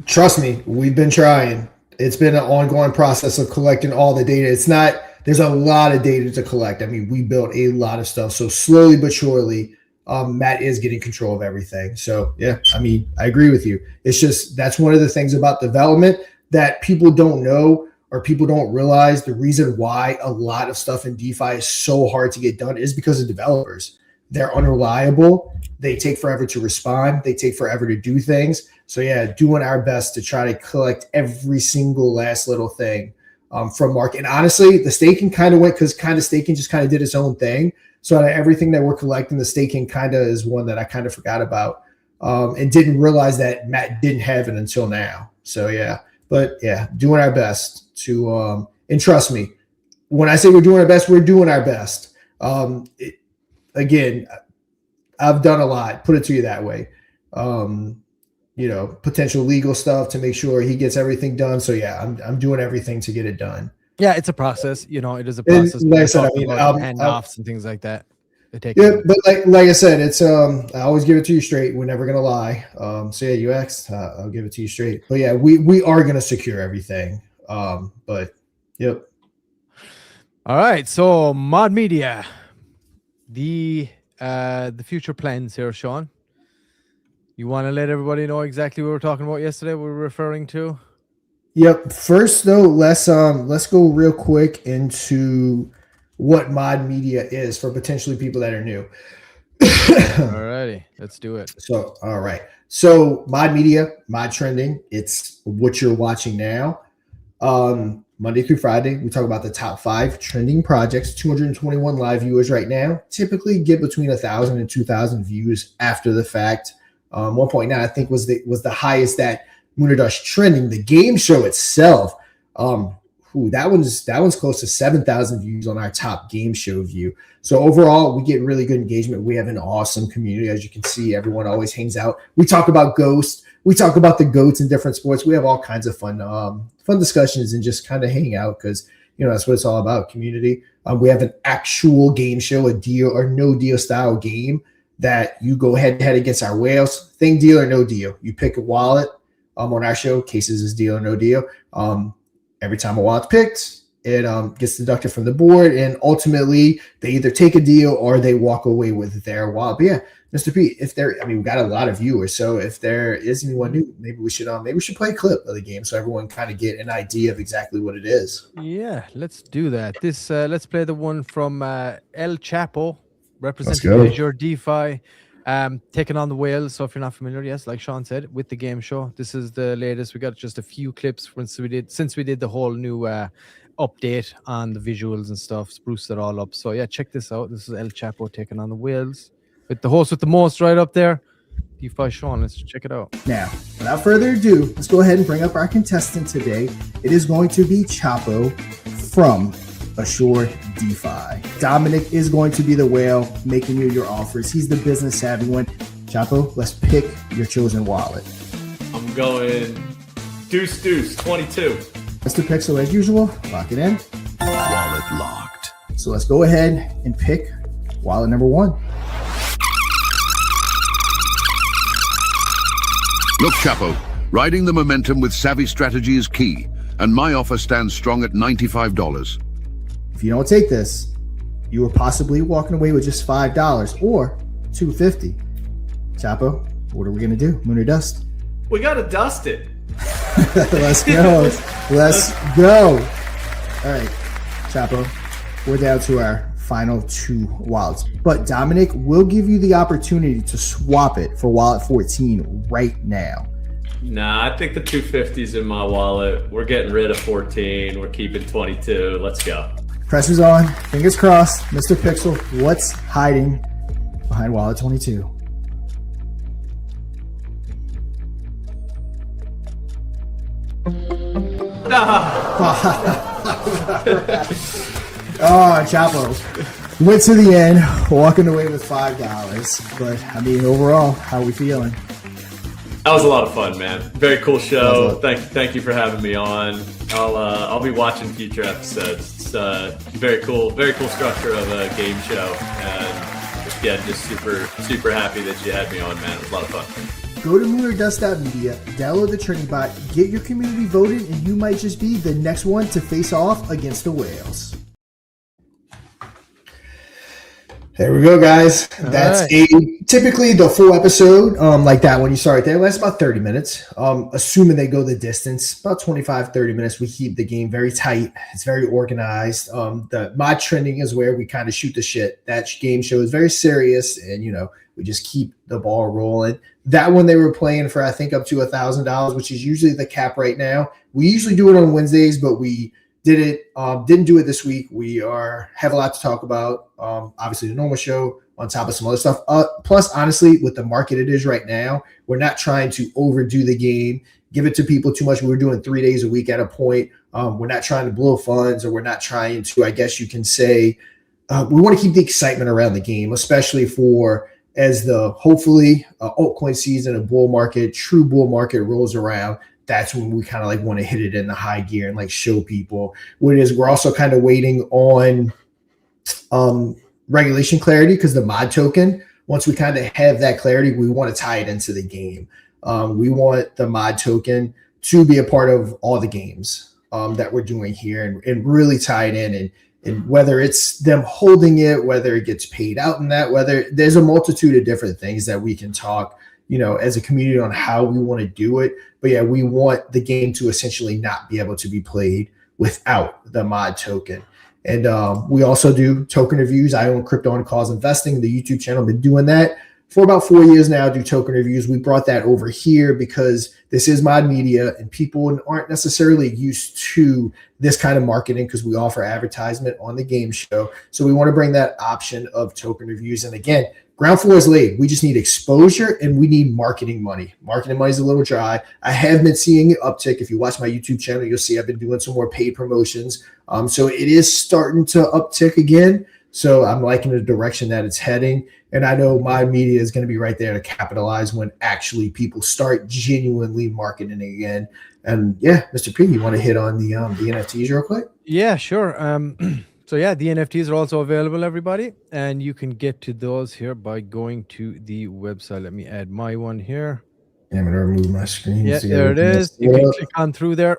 Trust me, we've been trying. It's been an ongoing process of collecting all the data. It's not there's a lot of data to collect. I mean, we built a lot of stuff. So slowly but surely, Matt is getting control of everything. So yeah, I mean, I agree with you. It's just, that's one of the things about development that people don't know or people don't realize. The reason why a lot of stuff in DeFi is so hard to get done is because of developers. They're unreliable. They take forever to respond. They take forever to do things. So yeah, doing our best to try to collect every single last little thing from Mark. And honestly, the staking kind of went because kind of staking just kind of did its own thing. So everything that we're collecting, the staking kind of is one that I kind of forgot about and didn't realize that Matt didn't have it until now. So yeah, but yeah, doing our best to and trust me, when I say we're doing our best, we're doing our best. Again, I've done a lot, put it to you that way. Potential legal stuff to make sure he gets everything done. So yeah, I'm doing everything to get it done. Yeah, it's a process. It is a process. Like I said, I mean, handoffs and things like that. Yeah, but like I said, it's I always give it to you straight. We're never gonna lie. So yeah, you asked, I'll give it to you straight. But yeah, we are gonna secure everything. But yep. All right. So Mod Media, the future plans here, Sean. You want to let everybody know exactly what we were talking about yesterday? What we were referring to. Yep. First, though, let's go real quick into what Mod Media is for potentially people that are new. All righty, let's do it. So, all right. So, Mod Media, Mod Trending. It's what you're watching now. Monday through Friday, we talk about the top 5 trending projects. 221 live viewers right now. Typically, get between 1,000 and 2,000 views after the fact. 1.9, I think, was the highest that Moonerdash Trending, the game show itself. That one's close to 7,000 views on our top game show view. So overall, we get really good engagement. We have an awesome community. As you can see, everyone always hangs out. We talk about Ghost. We talk about the GOATs in different sports. We have all kinds of fun discussions and just kind of hang out because, that's what it's all about, community. We have an actual game show, a deal or no deal style game that you go head to head against our whales. Thing deal or no deal. You pick a wallet on our show. Cases is deal or no deal. Every time a wallet's picked, it gets deducted from the board, and ultimately they either take a deal or they walk away with their wallet. But yeah, Mr. P, we've got a lot of viewers, so if there is anyone new, maybe we should play a clip of the game so everyone kind of get an idea of exactly what it is. Yeah, let's do that. Let's play the one from El Chapo, representing Azure DeFi. Taking on the whales. So if you're not familiar, yes, like Sean said, with the game show, this is the latest. We got just a few clips since we did the whole new update on the visuals and stuff, spruced it all up. So yeah, check this out. This is El Chapo taking on the whales with the host with the most right up there, DeFi Sean. Let's check it out. Now, without further ado, let's go ahead and bring up our contestant today. It is going to be Chapo from Azure DeFi. Dominic is going to be the whale making you your offers. He's the business savvy one. Chapo, let's pick your chosen wallet. I'm going deuce 22. Mr. Pixel, as usual, lock it in. Wallet locked. So let's go ahead and pick wallet number 1. Look, Chapo, riding the momentum with savvy strategy is key, and my offer stands strong at $95. If you don't take this, you are possibly walking away with just $5 or $250. Chapo, what are we gonna do? Moon or dust? We gotta dust it. Let's go. Let's go. All right, Chapo, we're down to our final 2 wallets. But Dominic will give you the opportunity to swap it for wallet 14 right now. Nah, I think the 250's in my wallet. We're getting rid of 14. We're keeping 22. Let's go. Pressure's on. Fingers crossed. Mr. Pixel, what's hiding behind wallet 22? Oh, Chapo went to the end, walking away with $5. But overall, how are we feeling? That was a lot of fun, man. Very cool show. Thank you for having me on. I'll be watching future episodes. It's very cool structure of a game show, and yeah, just super happy that you had me on, man. It was a lot of fun. Go to moonordust.media, download the trending bot, get your community voted, and you might just be the next one to face off against the whales. There we go, guys. All That's right. typically the full episode, like that when you start there, lasts about 30 minutes. Assuming they go the distance, about 25, 30 minutes. We keep the game very tight. It's very organized. The mod trending is where we kind of shoot the shit. That game show is very serious, and we just keep the ball rolling. That one they were playing for, I think, up to $1,000, which is usually the cap right now. We usually do it on Wednesdays, but we didn't do it this week. We have a lot to talk about. Obviously the normal show on top of some other stuff. Plus, honestly, with the market it is right now, we're not trying to overdo the game, give it to people too much. We were doing 3 days a week at a point. We're not trying to blow funds, or we're not trying to, I guess you can say, we want to keep the excitement around the game, especially for as the hopefully altcoin season and true bull market rolls around. That's when we kind of like want to hit it in the high gear and like show people what it is. We're also kind of waiting on regulation clarity, because the mod token, once we kind of have that clarity, we want to tie it into the game. We want the mod token to be a part of all the games that we're doing here, and really tie it in. And whether it's them holding it, whether it gets paid out in that, whether there's a multitude of different things that we can talk, as a community on how we want to do it. But yeah, we want the game to essentially not be able to be played without the mod token. And we also do token reviews. I own Crypto and Cause Investing, the YouTube channel. I've been doing that for about 4 years now, do token reviews. We brought that over here because this is mod media, and people aren't necessarily used to this kind of marketing, because we offer advertisement on the game show. So we want to bring that option of token reviews. And again, ground floor is laid. We just need exposure, and we need marketing money. Marketing money is a little dry. I have been seeing an uptick. If you watch my YouTube channel, you'll see I've been doing some more paid promotions. So it is starting to uptick again. So I'm liking the direction that it's heading. And I know my media is going to be right there to capitalize when actually people start genuinely marketing again. And yeah, Mr. P, you want to hit on the NFTs real quick? Yeah, sure. So yeah, the NFTs are also available, everybody, and you can get to those here by going to the website. Let me add my one here. Yeah, I'm going to remove my screen. Yeah, there it is. You can click on through there,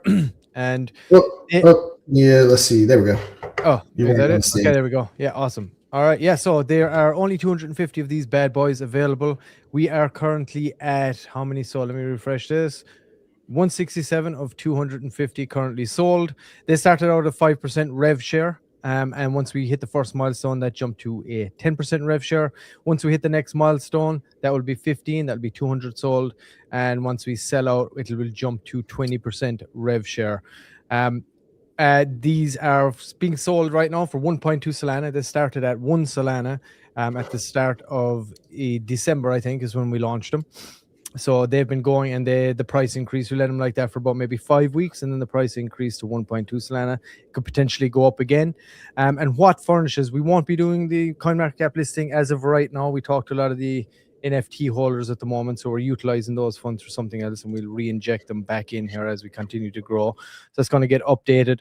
and yeah, let's see. There we go. Oh, is that it? Okay, there we go. Yeah, awesome. All right, yeah, so there are only 250 of these bad boys available. We are currently at how many sold? Let me refresh this. 167 of 250 currently sold. They started out at 5% rev share. And once we hit the first milestone, that jumped to a 10% rev share. Once we hit the next milestone, that will be 15. That'll be 200 sold. And once we sell out, it will jump to 20% rev share. These are being sold right now for 1.2 Solana. They started at 1 Solana at the start of December, I think, is when we launched them. So they've been going, and the price increase, we let them like that for about maybe 5 weeks, and then the price increased to 1.2 Solana. It could potentially go up again. And what furnishes, we won't be doing the CoinMarketCap listing as of right now. We talked to a lot of the NFT holders at the moment, so we're utilizing those funds for something else, and we'll re-inject them back in here as we continue to grow. So it's going to get updated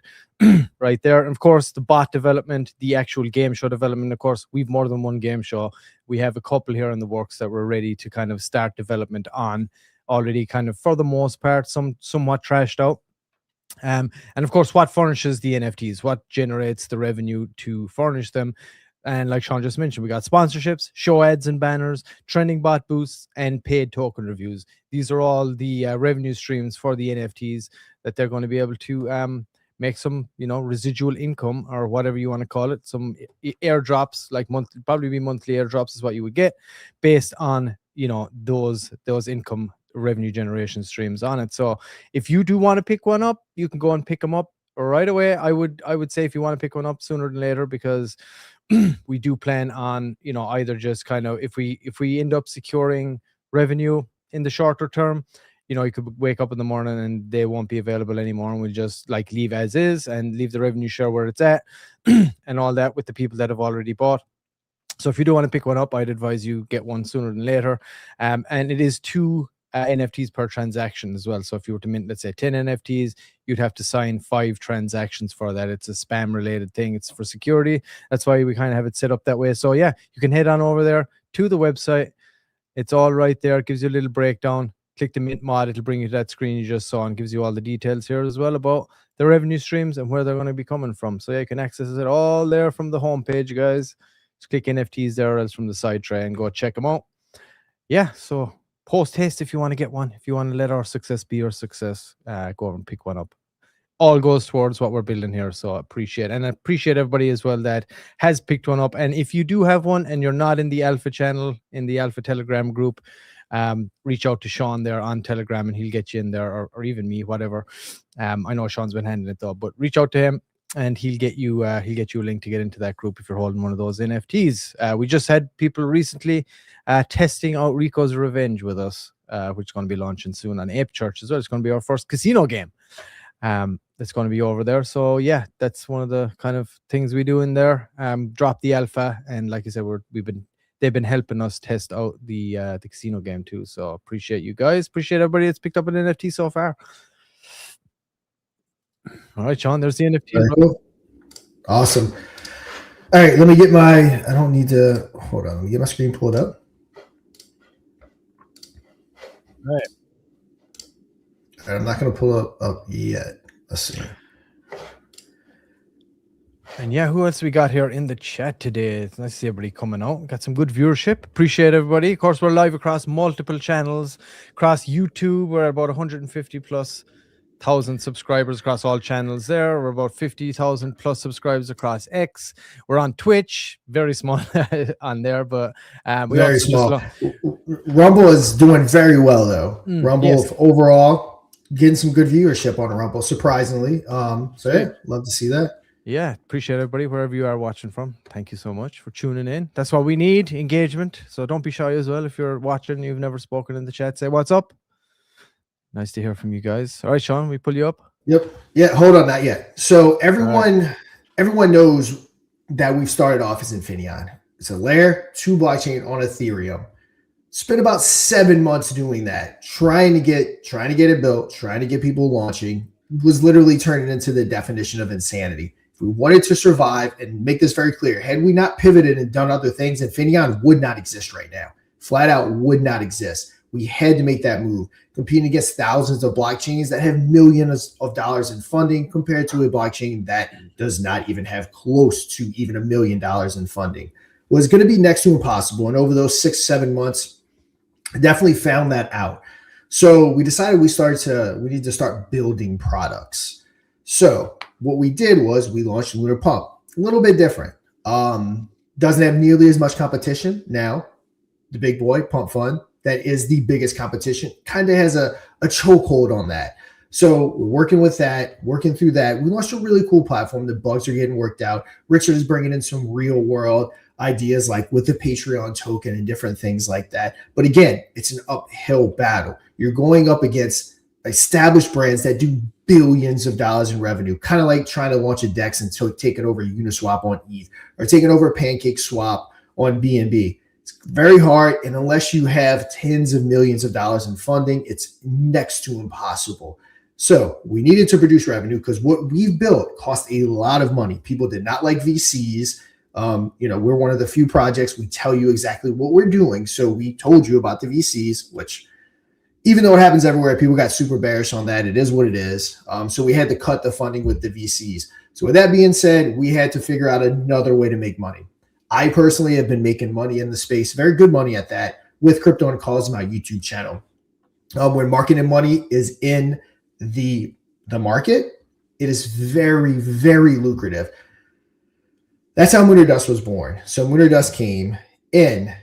right there. And of course, the bot development, the actual game show development, of course, we've more than one game show. We have a couple here in the works that we're ready to kind of start development on already, kind of for the most part, somewhat trashed out. And of course, what furnishes the NFTs, what generates the revenue to furnish them. And like Sean just mentioned, we got sponsorships, show ads and banners, trending bot boosts, and paid token reviews. These are all the revenue streams for the NFTs that they're going to be able to make some, residual income, or whatever you want to call it. Some airdrops, like probably be monthly airdrops is what you would get based on, those income revenue generation streams on it. So if you do want to pick one up, you can go and pick them up right away. I would say if you want to pick one up sooner than later, because we do plan on, either just kind of, if we end up securing revenue in the shorter term, you could wake up in the morning and they won't be available anymore, and we'll just like leave as is and leave the revenue share where it's at and all that with the people that have already bought. So if you do want to pick one up, I'd advise you get one sooner than later. And it is 2 NFTs per transaction as well. So if you were to mint, let's say 10 NFTs, you'd have to sign 5 transactions for that. It's a spam related thing. It's for security. That's why we kind of have it set up that way. So yeah, you can head on over there to the website. It's all right there. It gives you a little breakdown. Click the mint mod. It'll bring you to that screen you just saw and gives you all the details here as well about the revenue streams and where they're going to be coming from. So yeah, you can access it all there from the homepage, guys. Just click NFTs there, or else from the side tray, and go check them out. Yeah, so post haste if you want to get one. If you want to let our success be your success, go over and pick one up. All goes towards what we're building here, so I appreciate everybody as well that has picked one up. And if you do have one and you're not in the alpha channel, in the alpha Telegram group, reach out to Sean there on Telegram and he'll get you in there, or even me, whatever. I know Sean's been handling it though, but reach out to him and he'll get you a link to get into that group if you're holding one of those NFTs. We just had people recently testing out Rico's Revenge with us, which is going to be launching soon on Ape Church as well. It's going to be our first casino game. That's going to be over there. So yeah, that's one of the kind of things we do in there. Drop the alpha, and like I said, they've been helping us test out the casino game too. So appreciate you guys. Appreciate everybody that's picked up an NFT so far. All right, Sean, there's the NFT. Cool. Awesome. All right, let me get my. I don't need to hold on. Let me get my screen pulled up. All right. I'm not going to pull up yet. Let's see. And yeah, who else we got here in the chat today? It's nice to see everybody coming out. Got some good viewership. Appreciate everybody. Of course, we're live across multiple channels. Across YouTube, we're about 150 plus thousand subscribers across all channels there. We're about 50,000 plus subscribers across X. We're on Twitch, very small on there, but very small. Rumble is doing very well though. Rumble overall getting some good viewership on Rumble, surprisingly. So yeah, love to see that. Yeah, appreciate everybody wherever you are watching from. Thank you so much for tuning in. That's what we need, engagement. So don't be shy as well. If you're watching, you've never spoken in the chat, say what's up. Nice to hear from you guys. All right, Sean, we pull you up. Yep. Yeah, hold on, not yet. So everyone knows that we've started off as Infineon. It's a layer 2 blockchain on Ethereum. Spent about 7 months doing that, trying to get it built, trying to get people launching. It was literally turning into the definition of insanity. If we wanted to survive, and make this very clear, had we not pivoted and done other things, Infineon would not exist right now. Flat out would not exist. We had to make that move, competing against thousands of blockchains that have millions of dollars in funding compared to a blockchain that does not even have close to even $1 million in funding. Was going to be next to impossible. And over those 6-7 months, I definitely found that out. So we decided we need to start building products. So what we did was we launched Lunar Pump, a little bit different. Doesn't have nearly as much competition. Now, the big boy, Pump Fund, that is the biggest competition, kind of has a chokehold on that. So we're working with that, working through that. We launched a really cool platform. The bugs are getting worked out. Richard is bringing in some real world ideas like with the Patreon token and different things like that. But again, it's an uphill battle. You're going up against established brands that do billions of dollars in revenue, kind of like trying to launch a DEX and taking over Uniswap on ETH or taking over Pancake Swap on BNB. It's very hard, and unless you have tens of millions of dollars in funding, it's next to impossible. So we needed to produce revenue because what we've built cost a lot of money. People did not like VCs. We're one of the few projects we tell you exactly what we're doing. So we told you about the VCs, which even though it happens everywhere, people got super bearish on that. It is what it is. So we had to cut the funding with the VCs. So with that being said, we had to figure out another way to make money. I personally have been making money in the space, very good money at that, with Crypto and Calls, my YouTube channel. When marketing money is in the market, it is very, very lucrative. That's how Mooner Dust was born. So Mooner Dust came in.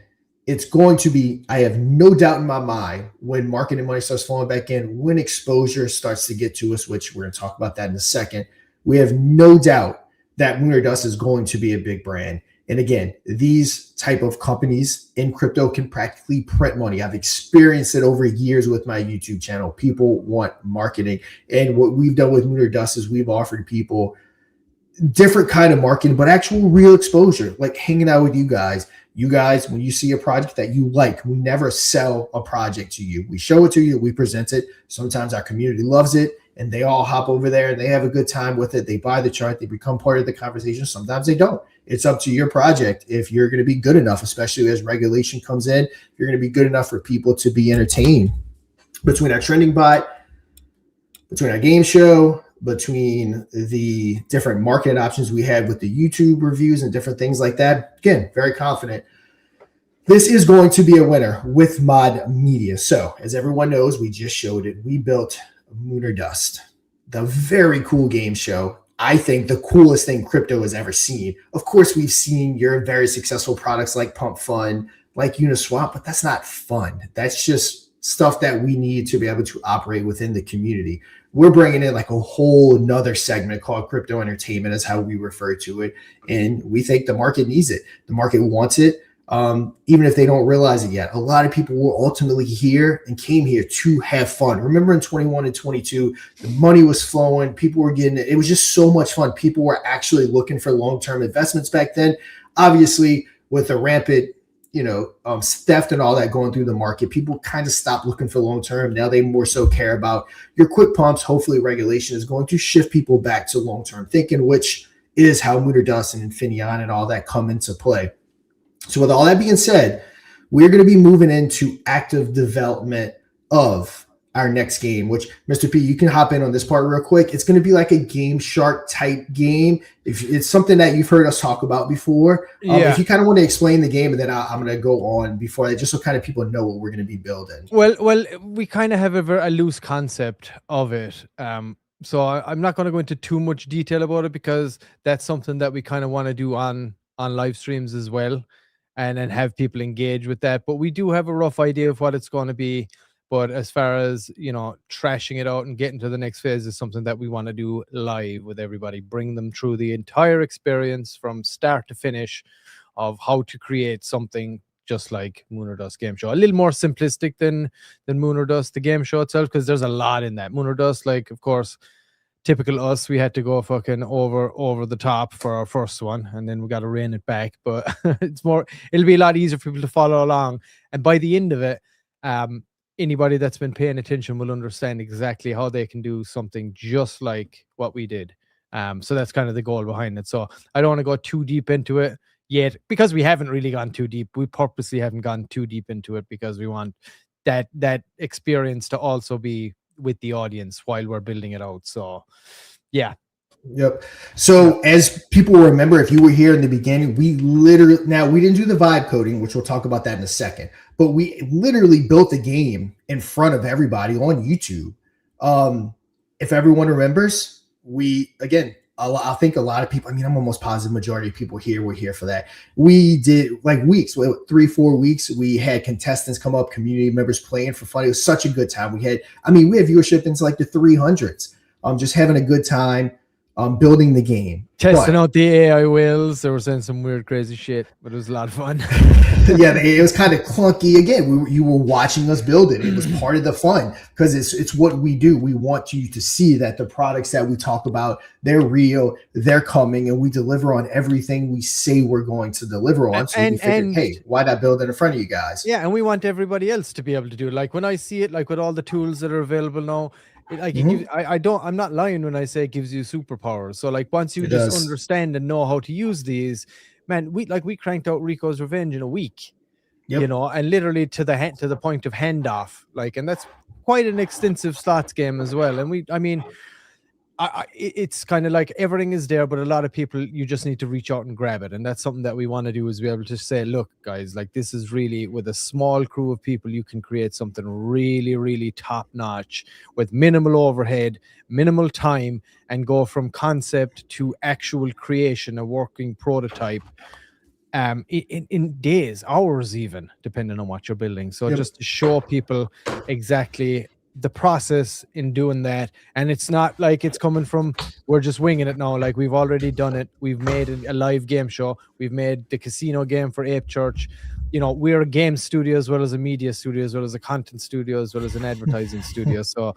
It's going to be, I have no doubt in my mind, when marketing money starts flowing back in, when exposure starts to get to us, which we're going to talk about that in a second, we have no doubt that Mooner Dust is going to be a big brand. And again, these type of companies in crypto can practically print money. I've experienced it over years with my YouTube channel. People want marketing. And what we've done with Mooner Dust is we've offered people different kind of marketing, but actual real exposure, like hanging out with you guys. You guys, when you see a project that you like, we never sell a project to you. We show it to you, we present it. Sometimes our community loves it and they all hop over there and they have a good time with it. They buy the chart, they become part of the conversation. Sometimes they don't. It's up to your project if you're going to be good enough, especially as regulation comes in. You're going to be good enough for people to be entertained. Between our trending bot, between our game show, between the different market options we had with the YouTube reviews and different things like that. Again, very confident this is going to be a winner with mod media. So as everyone knows, we just showed it. We built Moon or Dust, the very cool game show. I think the coolest thing crypto has ever seen. Of course, we've seen your very successful products like Pump Fund, like Uniswap, but that's not fun. That's just stuff that we need to be able to operate within the community. We're bringing in like a whole nother segment called crypto entertainment is how we refer to it. And we think the market needs it. The market wants it. Even if they don't realize it yet, a lot of people were ultimately here and came here to have fun. Remember in 21 and 22, the money was flowing. People were getting it. It was just so much fun. People were actually looking for long-term investments back then. Obviously, with the rampant, theft and all that going through the market, people kind of stopped looking for long-term. Now they more so care about your quick pumps. Hopefully regulation is going to shift people back to long-term thinking, which is how Moon or Dust and Infineon and all that come into play. So with all that being said, we're going to be moving into active development of our next game, which Mr. P, you can hop in on this part real quick. It's going to be like a Game Shark type game. If it's something that you've heard us talk about before, if you kind of want to explain the game, and then I'm going to go on before that, just so kind of people know what we're going to be building. Well, we kind of have a loose concept of it. So I'm not going to go into too much detail about it because that's something that we kind of want to do on live streams as well. And then have people engage with that. But we do have a rough idea of what it's going to be. But as far as, trashing it out and getting to the next phase is something that we want to do live with everybody. Bring them through the entire experience from start to finish of how to create something just like Moon or Dust game show. A little more simplistic than Moon or Dust, the game show itself, because there's a lot in that. Moon or Dust, like, of course, typical us, we had to go fucking over the top for our first one, and then we got to rein it back. But it'll be a lot easier for people to follow along. And by the end of it, anybody that's been paying attention will understand exactly how they can do something just like what we did. So that's kind of the goal behind it. So I don't want to go too deep into it yet because we haven't really gone too deep. We purposely haven't gone too deep into it because we want that experience to also be with the audience while we're building it out. So yeah. Yep. So as people remember, if you were here in the beginning, we didn't do the vibe coding, which we'll talk about that in a second, but we literally built the game in front of everybody on YouTube. If everyone remembers, I think a lot of people, I'm almost positive majority of people here were here for that. We did like weeks, 3-4 weeks. We had contestants come up, community members playing for fun. It was such a good time. We had viewership into like the 300s, just having a good time, building the game. Testing out the AI whales. They were saying some weird, crazy shit, but it was a lot of fun. Yeah, it was kind of clunky. Again, you were watching us build it. It was part of the fun because it's what we do. We want you to see that the products that we talk about, they're real, they're coming, and we deliver on everything we say we're going to deliver on. So we figured, hey, why not build it in front of you guys? Yeah, and we want everybody else to be able to do it. Like when I see it, like with all the tools that are available now, I'm not lying when I say it gives you superpowers. So like once you just understand and know how to use these, man, we cranked out Rico's Revenge in a week, and literally to the point of handoff, and that's quite an extensive slots game as well. And it's kind of like everything is there, but a lot of people, you just need to reach out and grab it. And that's something that we want to do, is be able to say, look, guys, like this is really, with a small crew of people, you can create something really, really top notch with minimal overhead, minimal time, and go from concept to actual creation, a working prototype, in days, hours, even depending on what you're building. So just to show people exactly the process in doing that. And it's not like it's coming from, we're just winging it now. Like we've already done it. We've made a live game show. We've made the casino game for Ape Church. We're a game studio as well as a media studio, as well as a content studio, as well as an advertising studio. So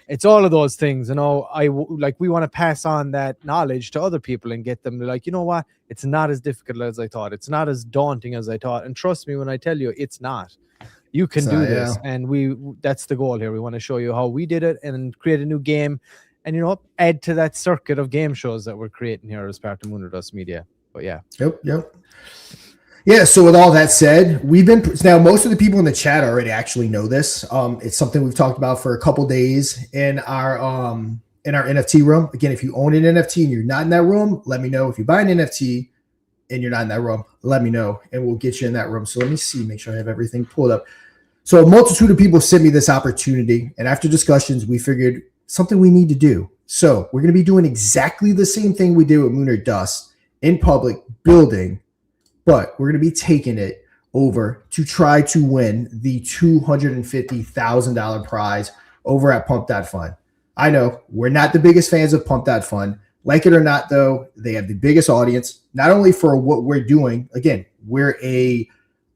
it's all of those things. We want to pass on that knowledge to other people and get them to like, you know what? It's not as difficult as I thought. It's not as daunting as I thought. And trust me when I tell you, it's not. You can do this, and that's the goal here. We want to show you how we did it and create a new game, and add to that circuit of game shows that we're creating here as part of Moon or Dust Media. But yeah. Yep. Yeah, so with all that said, now most of the people in the chat already actually know this. It's something we've talked about for a couple days in our in our NFT room. Again, if you own an NFT and you're not in that room, let me know. If you buy an NFT and you're not in that room, let me know, and we'll get you in that room. So let me see, make sure I have everything pulled up. So a multitude of people sent me this opportunity, and after discussions, we figured something we need to do. So we're going to be doing exactly the same thing we did with Moon or Dust in public building, but we're going to be taking it over to try to win the $250,000 prize over at Pump.Fun. I know we're not the biggest fans of Pump.Fun. Like it or not, though, they have the biggest audience, not only for what we're doing. Again, we're a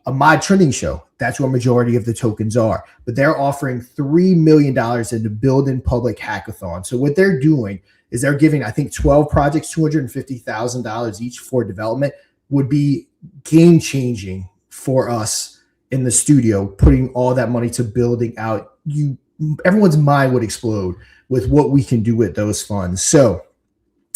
mod trending show. That's where a majority of the tokens are. But they're offering $3 million in the Build in Public Hackathon. So what they're doing is they're giving, I think, 12 projects $250,000 each for development. Would be game-changing for us in the studio, putting all that money to building out. Everyone's mind would explode with what we can do with those funds. So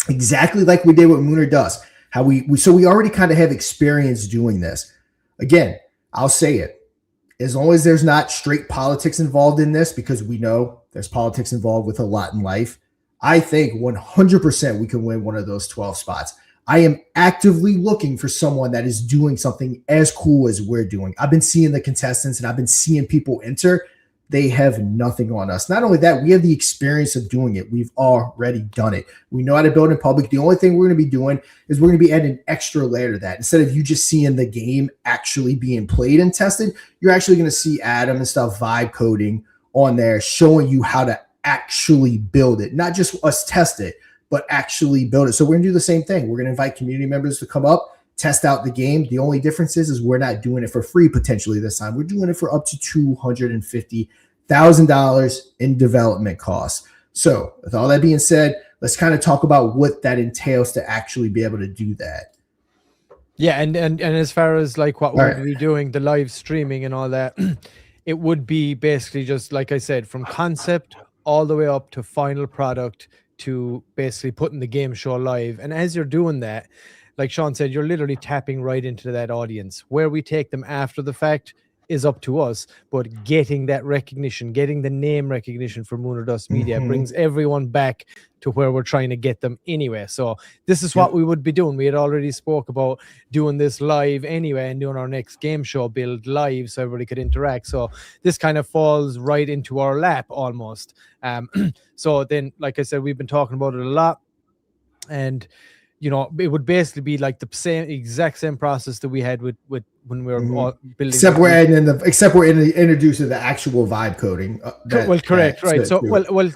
exactly like we did with Moon or Dust, how we already kind of have experience doing this. Again, I'll say it. As long as there's not straight politics involved in this, because we know there's politics involved with a lot in life, I think 100% we can win one of those 12 spots. I am actively looking for someone that is doing something as cool as we're doing. I've been seeing the contestants and I've been seeing people enter. They have nothing on us. Not only that, we have the experience of doing it. We've already done it. We know how to build in public. The only thing we're going to be doing is we're going to be adding an extra layer to that. Instead of you just seeing the game actually being played and tested, you're actually going to see Adam and stuff vibe coding on there, showing you how to actually build it. Not just us test it, but actually build it. So we're going to do the same thing. We're going to invite community members to come up, test out the game. The only difference is we're not doing it for free potentially this time. We're doing it for up to $250,000 in development costs. So with all that being said, let's kind of talk about what that entails to actually be able to do that. Yeah, and as far as like what we're going to be doing, the live streaming and all that, it would be basically just, like I said, from concept all the way up to final product, to basically putting the game show live. And as you're doing that, like Sean said, you're literally tapping right into that audience. Where we take them after the fact is up to us, but getting that recognition, getting the name recognition for Moon or Dust Media brings everyone back to where we're trying to get them anyway. So this is what we would be doing. We had already spoke about doing this live anyway and doing our next game show build live so everybody could interact. So this kind of falls right into our lap almost. So then, like I said, we've been talking about it a lot, and you know, it would basically be like the exact same process that we had with when we were all building. Except we're introducing the actual vibe coding. Correct, right? So,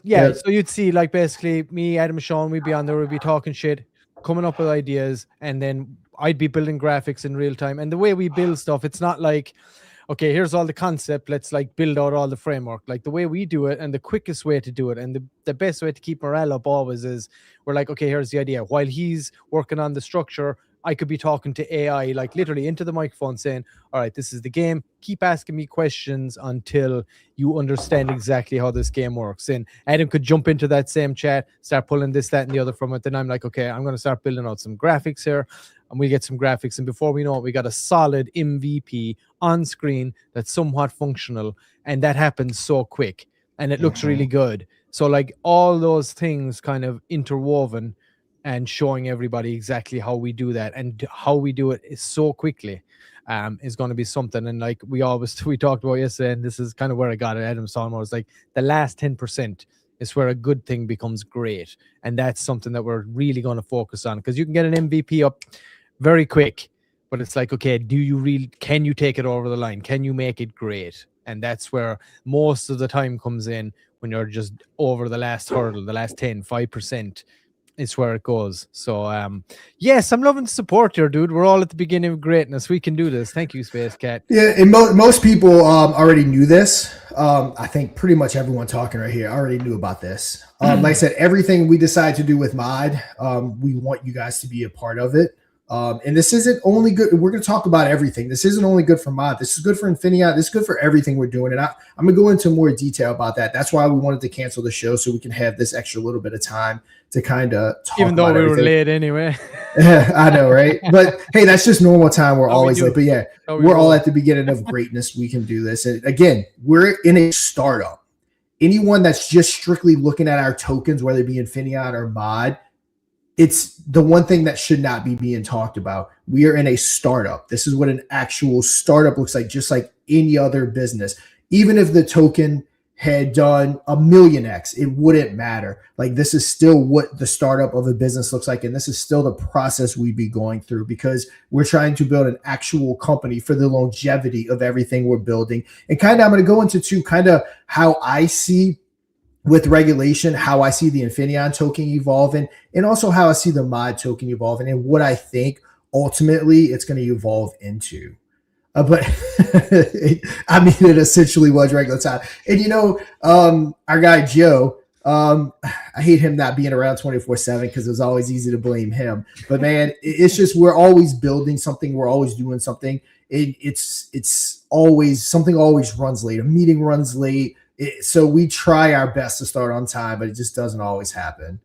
yeah. So you'd see, like, basically me, Adam, and Sean, we'd be on there, we'd be talking shit, coming up with ideas, and then I'd be building graphics in real time. And the way we build stuff, it's not like, okay, here's all the concept, let's like build out all the framework. Like the way we do it, and the quickest way to do it, and the best way to keep morale up always is we're like, okay, here's the idea. While he's working on the structure, I could be talking to AI, like literally into the microphone saying, all right, this is the game. Keep asking me questions until you understand exactly how this game works. And Adam could jump into that same chat, start pulling this, that, and the other from it. Then I'm like, okay, I'm going to start building out some graphics here. And we get some graphics. And before we know it, we got a solid MVP on screen that's somewhat functional. And that happens so quick. And it looks really good. So like all those things kind of interwoven and showing everybody exactly how we do that and how we do it is so quickly is going to be something. And like we talked about yesterday, and this is kind of where I got it. Adam's talking about, it's like the last 10% is where a good thing becomes great. And that's something that we're really going to focus on, because you can get an MVP up very quick, but it's like, okay, can you take it over the line? Can you make it great? And that's where most of the time comes in, when you're just over the last hurdle, the last 5%. It's where it goes. So yes, I'm loving the support here, dude. We're all at the beginning of greatness. We can do this. Thank you, Space Cat. Yeah, and most people already knew this. I think pretty much everyone talking right here already knew about this. Like I said, everything we decide to do with Mod, we want you guys to be a part of it. And this isn't only good. We're going to talk about everything. This isn't only good for Mod. This is good for Infineon. This is good for everything we're doing. And I'm going to go into more detail about that. That's why we wanted to cancel the show, so we can have this extra little bit of time to kind of talk even though about we everything. were late anyway. I know, right? But hey, that's just normal time. We're always late. But yeah, we're all at the beginning of greatness. We can do this. And again, we're in a startup. anyone that's just strictly looking at our tokens, whether it be Infineon or Mod, it's the one thing that should not be being talked about. We are in a startup. This is what an actual startup looks like, just like any other business. Even if the token had done 1,000,000x, it wouldn't matter. Like, this is still what the startup of a business looks like. And this is still the process we'd be going through, because we're trying to build an actual company for the longevity of everything we're building. And kind of, I'm going to go into too, kind of how I see with regulation, how I see the Infineon token evolving, and also how I see the Mod token evolving, and what I think ultimately it's going to evolve into. But I mean, it essentially was regular time. And our guy Joe, I hate him not being around 24/7, because it was always easy to blame him. But man, it's just, we're always building something, we're always doing something. It's always something, always runs late. A meeting runs late. So we try our best to start on time, but it just doesn't always happen.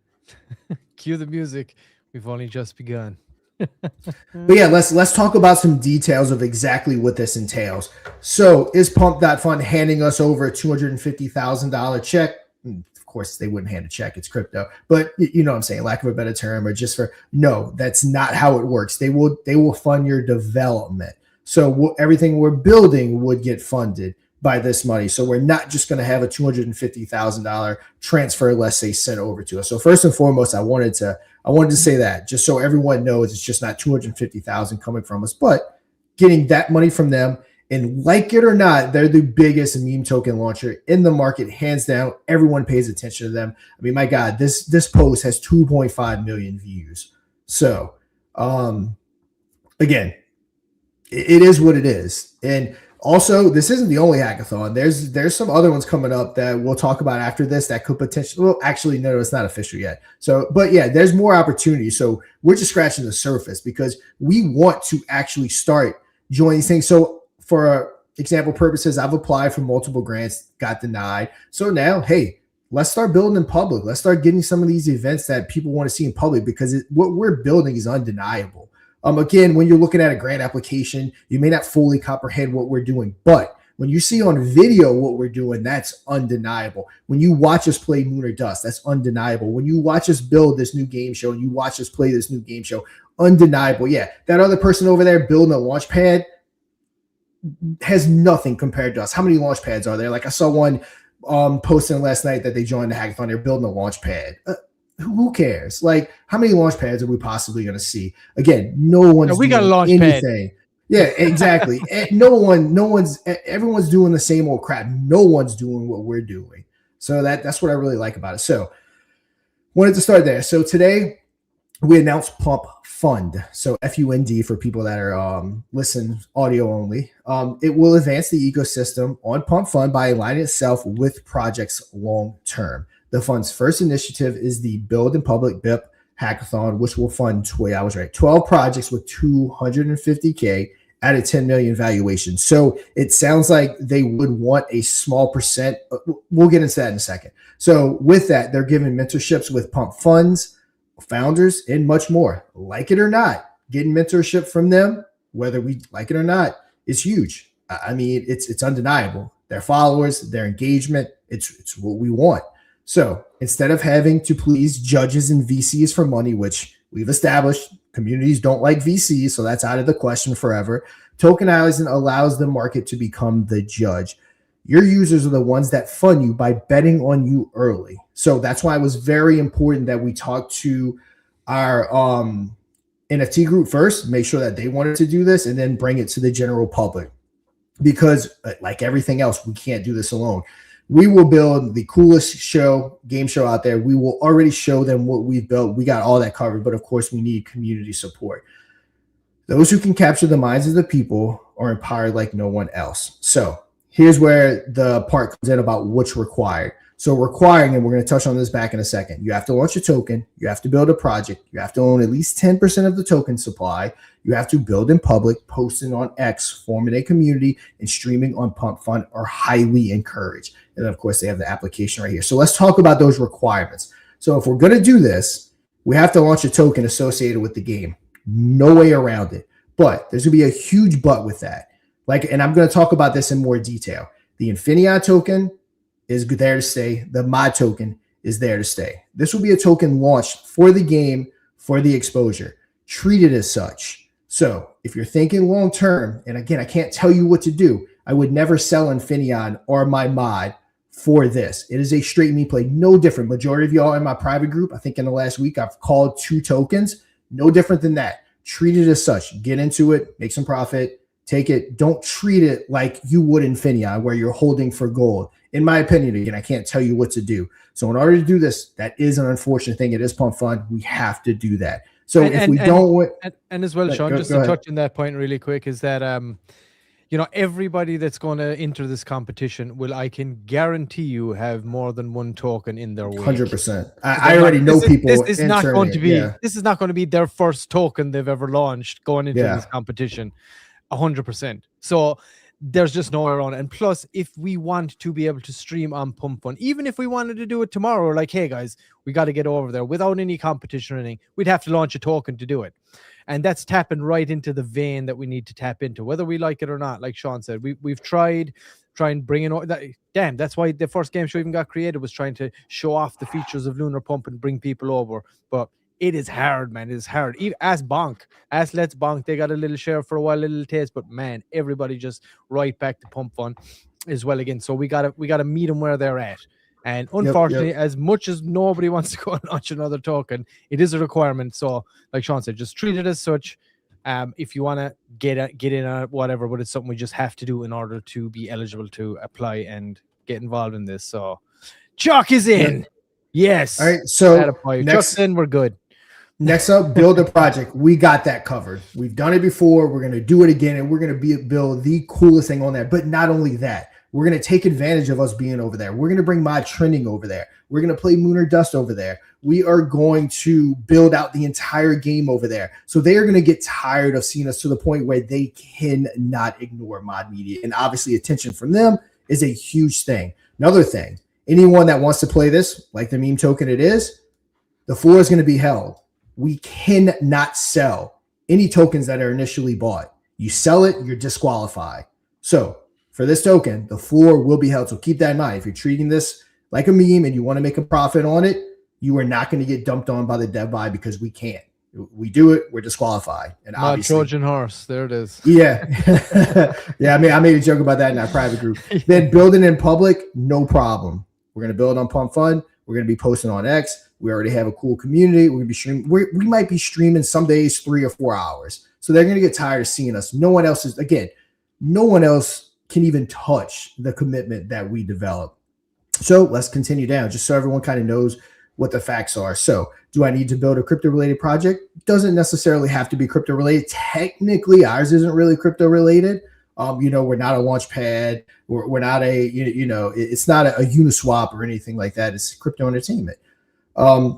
Cue the music. We've only just begun. But yeah, let's talk about some details of exactly what this entails. So is Pump.Fund handing us over a $250,000 check? Of course, they wouldn't hand a check. It's crypto. But you know what I'm saying, lack of a better term, or just for, no, that's not how it works. They will fund your development. So everything we're building would get funded by this money. So we're not just going to have a $250,000 transfer, let's say, sent over to us. So first and foremost, I wanted to say that, just so everyone knows, it's just not $250,000 coming from us, but getting that money from them. And like it or not, they're the biggest meme token launcher in the market, hands down. Everyone pays attention to them. I mean, my God, this post has 2.5 million views. So again, it is what it is. And also, this isn't the only hackathon. There's some other ones coming up that we'll talk about after this that could potentially, well, actually, no, it's not official yet. So, but yeah, there's more opportunities. So we're just scratching the surface, because we want to actually start joining these things. So for example purposes, I've applied for multiple grants, got denied. So now, hey, let's start building in public. Let's start getting some of these events that people want to see in public, because what we're building is undeniable. Again, when you're looking at a grant application, you may not fully comprehend what we're doing, but when you see on video what we're doing, that's undeniable. When you watch us play Moon or Dust, that's undeniable. When you watch us build this new game show and you watch us play this new game show, undeniable. Yeah, that other person over there building a launch pad has nothing compared to us. How many launch pads are there? Like, I saw one posting last night that they joined the hackathon. They're building a launch pad. Who cares? Like, how many launch pads are we possibly going to see? Again, no one's we got a launch anything. Pad. Yeah, exactly. Everyone's doing the same old crap. No one's doing what we're doing. So that's what I really like about it. So wanted to start there. So today we announced Pump Fund. So FUND for people that are listen audio only. It will advance the ecosystem on Pump Fund by aligning itself with projects long term. The fund's first initiative is the Build in Public BIP hackathon, which will fund 12 projects with $250K at a 10 million valuation. So it sounds like they would want a small percent. We'll get into that in a second. So with that, they're giving mentorships with Pump Funds, founders, and much more. Like it or not, getting mentorship from them, whether we like it or not, is huge. I mean, it's undeniable. Their followers, their engagement, it's what we want. So instead of having to please judges and VCs for money, which we've established communities don't like VCs, so that's out of the question forever, tokenizing allows the market to become the judge. Your users are the ones that fund you by betting on you early. So that's why it was very important that we talked to our NFT group first, make sure that they wanted to do this, and then bring it to the general public. Because like everything else, we can't do this alone. We will build the coolest game show out there. We will already show them what we've built. We got all that covered, but of course we need community support. Those who can capture the minds of the people are empowered like no one else. So here's where the part comes in about what's required. So requiring, and we're going to touch on this back in a second, you have to launch a token, you have to build a project, you have to own at least 10% of the token supply, you have to build in public, posting on X, forming a community, and streaming on Pump Fund are highly encouraged. And of course, they have the application right here. So let's talk about those requirements. So if we're going to do this, we have to launch a token associated with the game. No way around it. But there's going to be a huge but with that. And I'm going to talk about this in more detail. The Infineon token is there to stay. The mod token is there to stay. This will be a token launched for the game, for the exposure. Treat it as such. So if you're thinking long term, and again, I can't tell you what to do, I would never sell Infineon or my mod for this. It is a straight meme play, no different. Majority of y'all in my private group, I think in the last week, I've called 2 tokens, no different than that. Treat it as such. Get into it, make some profit, take it. Don't treat it like you would Infineon, where you're holding for gold. In my opinion, again, I can't tell you what to do. So in order to do this, that is an unfortunate thing. It is pump fund. We have to do that. So if we don't, as well, Sean, just to touch on that point really quick, is that everybody that's going to enter this competition will, I can guarantee you, have more than one token in their wake. 100%. I already know people. This is not going to be. This is not going to be their first token they've ever launched going into this competition. 100%. So there's just nowhere around it. And plus, if we want to be able to stream on Pump Fun, even if we wanted to do it tomorrow, like, hey guys, we got to get over there without any competition or anything, we'd have to launch a token to do it. And that's tapping right into the vein that we need to tap into, whether we like it or not. Like Sean said, we've tried and bring in that. Damn, that's why the first game show even got created, was trying to show off the features of Lunar Pump and bring people over. But it is hard, man. It is hard. Even ask Bonk, ask Let's Bonk. They got a little share for a while, a little taste, but man, everybody just right back to Pump Fun as well again. So we gotta meet them where they're at. And unfortunately, as much as nobody wants to go and launch another token, it is a requirement. So, like Sean said, just treat it as such. If you want to get in on it, whatever, but it's something we just have to do in order to be eligible to apply and get involved in this. So, Chuck is in. Yes. All right. So Chuck's in. We're good. Next up, build a project. We got that covered. We've done it before. We're going to do it again, and we're going to build the coolest thing on that. But not only that, we're going to take advantage of us being over there. We're going to bring mod trending over there. We're going to play Moon or Dust over there. We are going to build out the entire game over there. So they are going to get tired of seeing us to the point where they cannot ignore mod media. And obviously attention from them is a huge thing. Another thing, anyone that wants to play this, like the meme token it is, the floor is going to be held. We cannot sell any tokens that are initially bought. You sell it, you're disqualified. So for this token, the floor will be held. So keep that in mind. If you're treating this like a meme and you want to make a profit on it, you are not going to get dumped on by the dev buy, because we can't. We do it, we're disqualified. And obviously, Trojan horse. There it is. Yeah. Yeah. I made a joke about that in our private group. Then building in public, no problem. We're going to build on Pump Fun. We're going to be posting on X. We already have a cool community. We're going to be streaming. We might be streaming some days 3 or 4 hours. So they're going to get tired of seeing us. No one else can even touch the commitment that we develop. So let's continue down, just so everyone kind of knows what the facts are. So do I need to build a crypto related project? Doesn't necessarily have to be crypto related. Technically, ours isn't really crypto related. We're not a launch pad. We're not it's not a Uniswap or anything like that. It's crypto entertainment.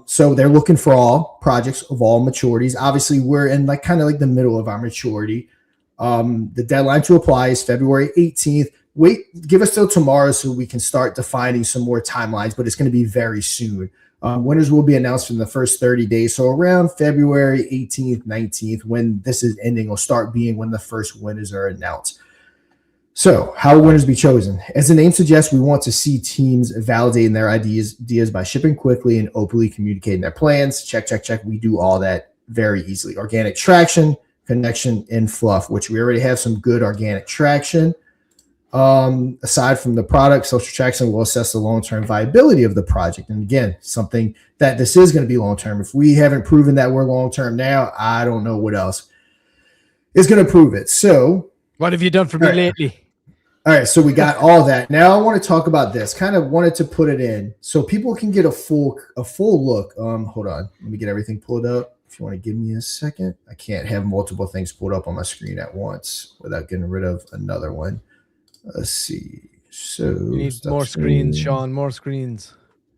So they're looking for all projects of all maturities. Obviously, we're in kind of the middle of our maturity. The deadline to apply is February 18th. Give us till tomorrow so we can start defining some more timelines, but it's going to be very soon. Winners will be announced in the first 30 days. So around February 18th, 19th, when this is ending, will start being when the first winners are announced. So how will winners be chosen? As the name suggests, we want to see teams validating their ideas by shipping quickly and openly communicating their plans. Check. We do all that very easily. Organic traction, connection, and fluff, which we already have some good organic traction. Aside from the product, social traction will assess the long-term viability of the project. And again, something that this is going to be long-term. If we haven't proven that we're long-term now, I don't know what else is going to prove it. So what have you done for me lately? All right, so we got all that. Now I want to talk about this. Kind of wanted to put it in so people can get a full look. Hold on, let me get everything pulled up. If you want to give me a second, I can't have multiple things pulled up on my screen at once without getting rid of another one. Let's see. So you need more screens, Sean. More screens.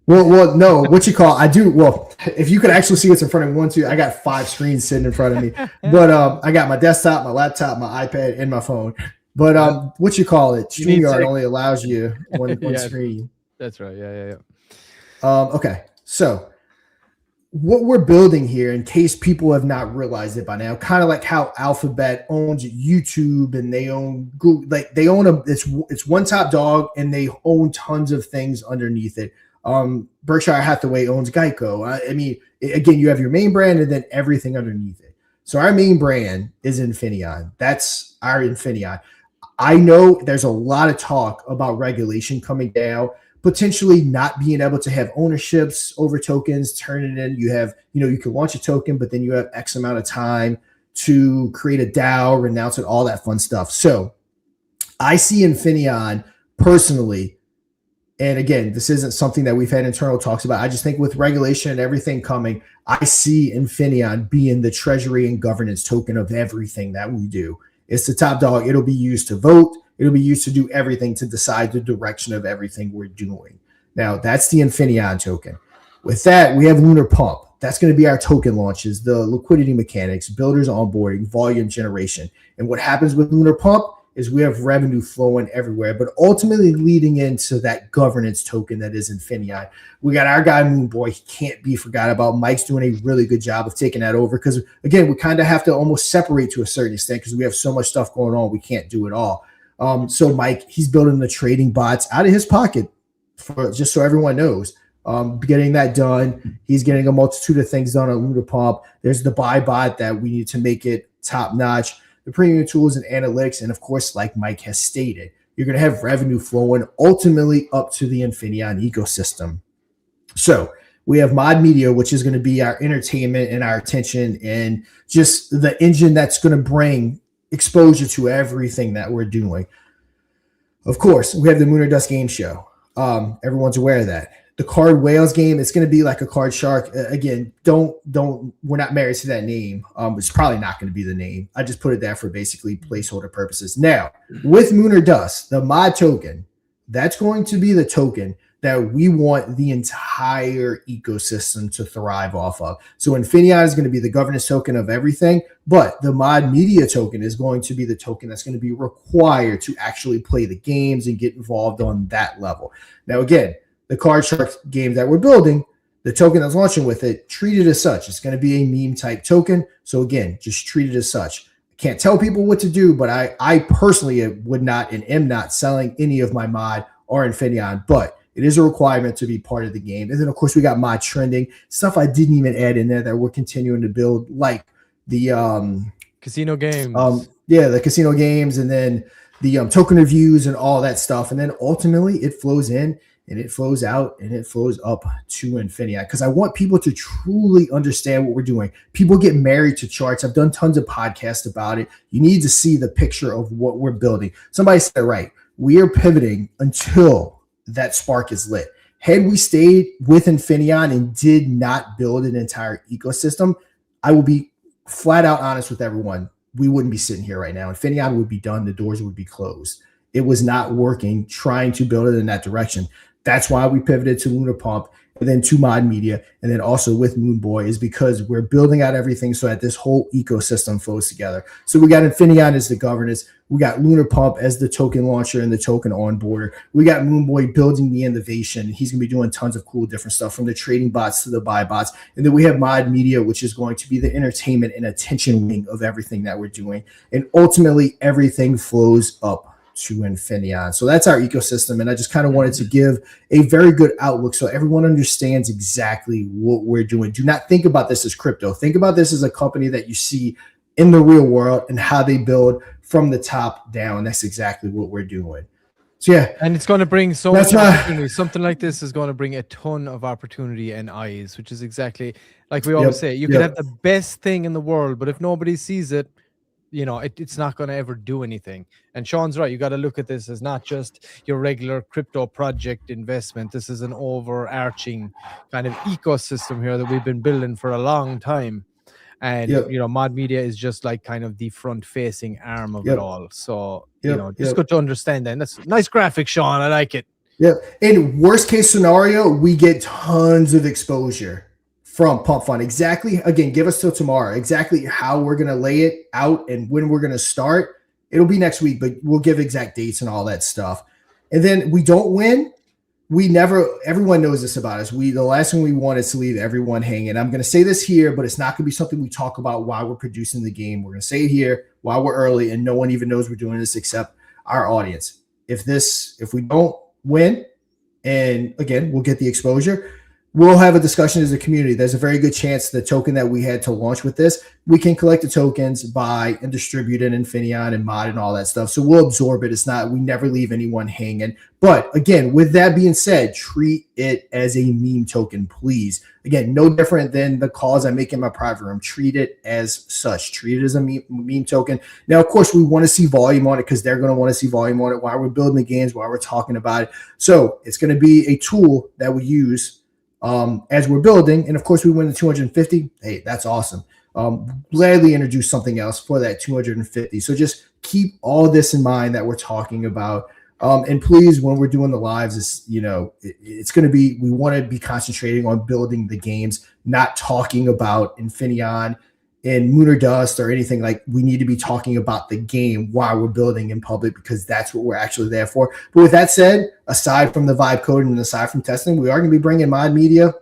Well, no. I do. Well, if you could actually see what's in front of me, 1, 2. I got 5 screens sitting in front of me. But I got my desktop, my laptop, my iPad, and my phone. But StreamYard only allows you one screen. That's right. Yeah. Okay. So what we're building here, in case people have not realized it by now, kind of like how Alphabet owns YouTube and they own Google, like they own it's one top dog and they own tons of things underneath it. Berkshire Hathaway owns Geico. I mean, again, you have your main brand and then everything underneath it. So our main brand is Infineon. That's our Infineon. I know there's a lot of talk about regulation coming down, potentially not being able to have ownerships over tokens, turn it in. You have, you can launch a token, but then you have X amount of time to create a DAO, renounce it, all that fun stuff. So I see Infineon personally, and again, this isn't something that we've had internal talks about. I just think with regulation and everything coming, I see Infineon being the treasury and governance token of everything that we do. It's the top dog. It'll be used to vote. It'll be used to do everything, to decide the direction of everything we're doing. Now, that's the Infineon token. With that, we have Lunar Pump. That's going to be our token launches, the liquidity mechanics, builders onboarding, volume generation. And what happens with Lunar Pump is we have revenue flowing everywhere, but ultimately leading into that governance token that is Infineon. We got our guy Moonboy. He can't be forgot about. Mike's doing a really good job of taking that over because, again, we kind of have to almost separate to a certain extent because we have so much stuff going on. We can't do it all. So Mike, he's building the trading bots out of his pocket, just so everyone knows. Getting that done. He's getting a multitude of things done on Lunar Pump. There's the buy bot that we need to make it top notch. The premium tools and analytics, and of course, like Mike has stated, you're going to have revenue flowing ultimately up to the Infineon ecosystem. So we have Mod Media, which is going to be our entertainment and our attention and just the engine that's going to bring exposure to everything that we're doing. Of course, we have the Moon or Dust game show. Everyone's aware of that. The Card Whales game, it's going to be like a Card Shark. Again, we're not married to that name. It's probably not going to be the name. I just put it there for basically placeholder purposes. Now, with Moon or Dust, the mod token, that's going to be the token that we want the entire ecosystem to thrive off of. So Infineon is going to be the governance token of everything, but the Mod Media token is going to be the token that's going to be required to actually play the games and get involved on that level. Now, again, the Card Shark game that we're building, the token that's launching with it, treat it as such. It's going to be a meme type token. So again, just treat it as such. I can't tell people what to do, but I personally would not and am not selling any of my mod or Infineon, but it is a requirement to be part of the game. And then, of course, we got mod trending, stuff I didn't even add in there that we're continuing to build, like the casino games. The casino games, and then the token reviews and all that stuff. And then ultimately it flows in and it flows out and it flows up to Infineon because I want people to truly understand what we're doing. People get married to charts. I've done tons of podcasts about it. You need to see the picture of what we're building. Somebody said, right, we are pivoting until that spark is lit. Had we stayed with Infineon and did not build an entire ecosystem, I will be flat out honest with everyone. We wouldn't be sitting here right now. Infineon would be done. The doors would be closed. It was not working trying to build it in that direction. That's why we pivoted to Lunar Pump and then to Mod Media and then also with Moonboy is because we're building out everything so that this whole ecosystem flows together. So we got Infineon as the governance. We got Lunar Pump as the token launcher and the token onboarder. We got Moonboy building the innovation. He's going to be doing tons of cool different stuff from the trading bots to the buy bots. And then we have Mod Media, which is going to be the entertainment and attention wing of everything that we're doing. And ultimately everything flows up to Infineon. So that's our ecosystem. And I just kind of wanted to give a very good outlook so everyone understands exactly what we're doing. Do not think about this as crypto. Think about this as a company that you see in the real world and how they build from the top down. That's exactly what we're doing. So yeah. And it's going to bring so much opportunity. Something like this is going to bring a ton of opportunity and eyes, which is exactly like we always say. You can have the best thing in the world, but if nobody sees it, it's not going to ever do anything. And Sean's right. You got to look at this as not just your regular crypto project investment. This is an overarching kind of ecosystem here that we've been building for a long time. And, Mod Media is just like kind of the front facing arm of it all. So, it's good to understand that. And that's a nice graphic, Sean. I like it. Yeah. In worst case scenario, we get tons of exposure from Pump Fund. Exactly, again, give us till tomorrow. Exactly how we're going to lay it out and when we're going to start. It'll be next week, but we'll give exact dates and all that stuff. And then we don't win. everyone knows this about us. The last thing we want is to leave everyone hanging. I'm going to say this here, but it's not going to be something we talk about while we're producing the game. We're going to say it here while we're early, and no one even knows we're doing this except our audience. If we don't win, and again, we'll get the exposure, we'll have a discussion as a community. There's a very good chance the token that we had to launch with this, we can collect the tokens, buy and distribute in Infineon and mod and all that stuff. So we'll absorb it. We never leave anyone hanging. But again, with that being said, treat it as a meme token, please. Again, no different than the calls I make in my private room. Treat it as such. Treat it as a meme token. Now, of course, we want to see volume on it because they're going to want to see volume on it while we're building the games, while we're talking about it. So it's going to be a tool that we use as we're building. And of course we win the 250. Hey, that's awesome. Gladly introduce something else for that 250. So just keep all this in mind that we're talking about. And please, when we're doing the lives, it's going to be, we want to be concentrating on building the games, not talking about Infineon and Moon or Dust or anything. Like, we need to be talking about the game while we're building in public, because that's what we're actually there for. But with that said, aside from the vibe coding and aside from testing, we are going to be bringing mod media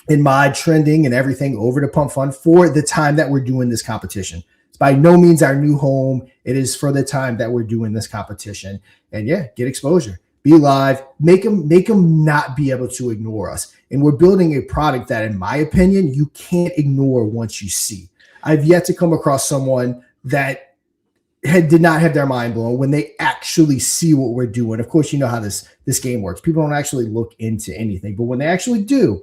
and mod trending and everything over to Pump Fun for the time that we're doing this competition. It's by no means our new home. It is for the time that we're doing this competition. And yeah, get exposure, be live, make them not be able to ignore us. And we're building a product that, in my opinion, you can't ignore once you see. I've yet to come across someone that did not have their mind blown when they actually see what we're doing. Of course, you know how this game works. People don't actually look into anything, but when they actually do,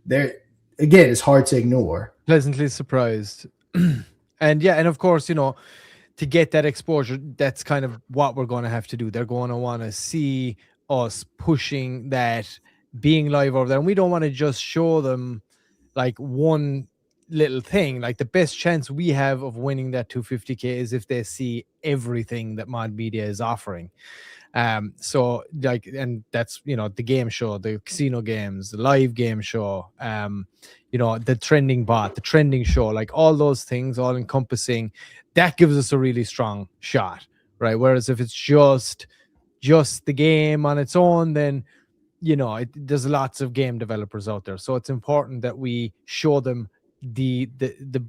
it's hard to ignore. Pleasantly surprised. And of course, to get that exposure, that's kind of what we're going to have to do. They're going to want to see us pushing that, being live over there. And we don't want to just show them like one little thing. Like, the best chance we have of winning that 250K is if they see everything that Mod Media is offering. So like, and that's, the game show, the casino games, the live game show, the trending bot, the trending show, like all those things, all encompassing, that gives us a really strong shot, right? Whereas if it's just the game on its own, then there's lots of game developers out there. So it's important that we show them the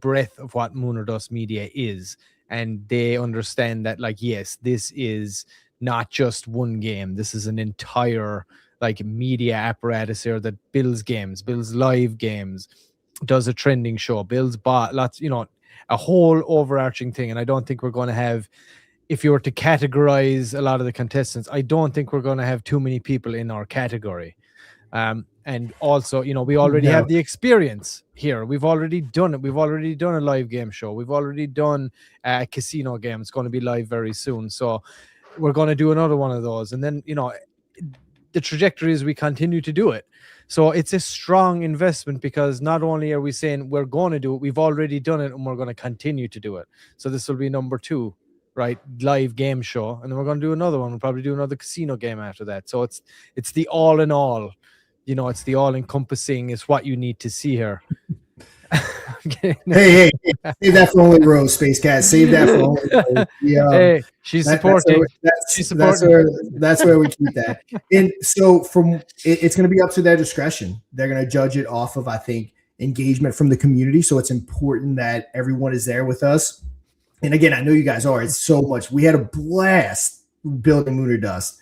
breadth of what Moon or Dust Media is, and they understand that, like, yes, this is not just one game. This is an entire like media apparatus here that builds games, builds live games, does a trending show, builds lots, a whole overarching thing. And I don't think we're going to have, if you were to categorize a lot of the contestants, I don't think we're going to have too many people in our category. And also, we already have the experience here. We've already done it. We've already done a live game show. We've already done a casino game. It's going to be live very soon. So we're going to do another one of those. And then, the trajectory is we continue to do it. So it's a strong investment, because not only are we saying we're going to do it, we've already done it and we're going to continue to do it. So this will be number 2, right? Live game show. And then we're going to do another one. We'll probably do another casino game after that. So it's the all in all. It's the all-encompassing. It's what you need to see here. Hey, save that for only Rose, Space Cat. Save that for only Rose. Hey, she's supporting. That's where we keep that. And so it's going to be up to their discretion. They're going to judge it off of, I think, engagement from the community. So it's important that everyone is there with us. And again, I know you guys are. It's so much. We had a blast building Moon or Dust.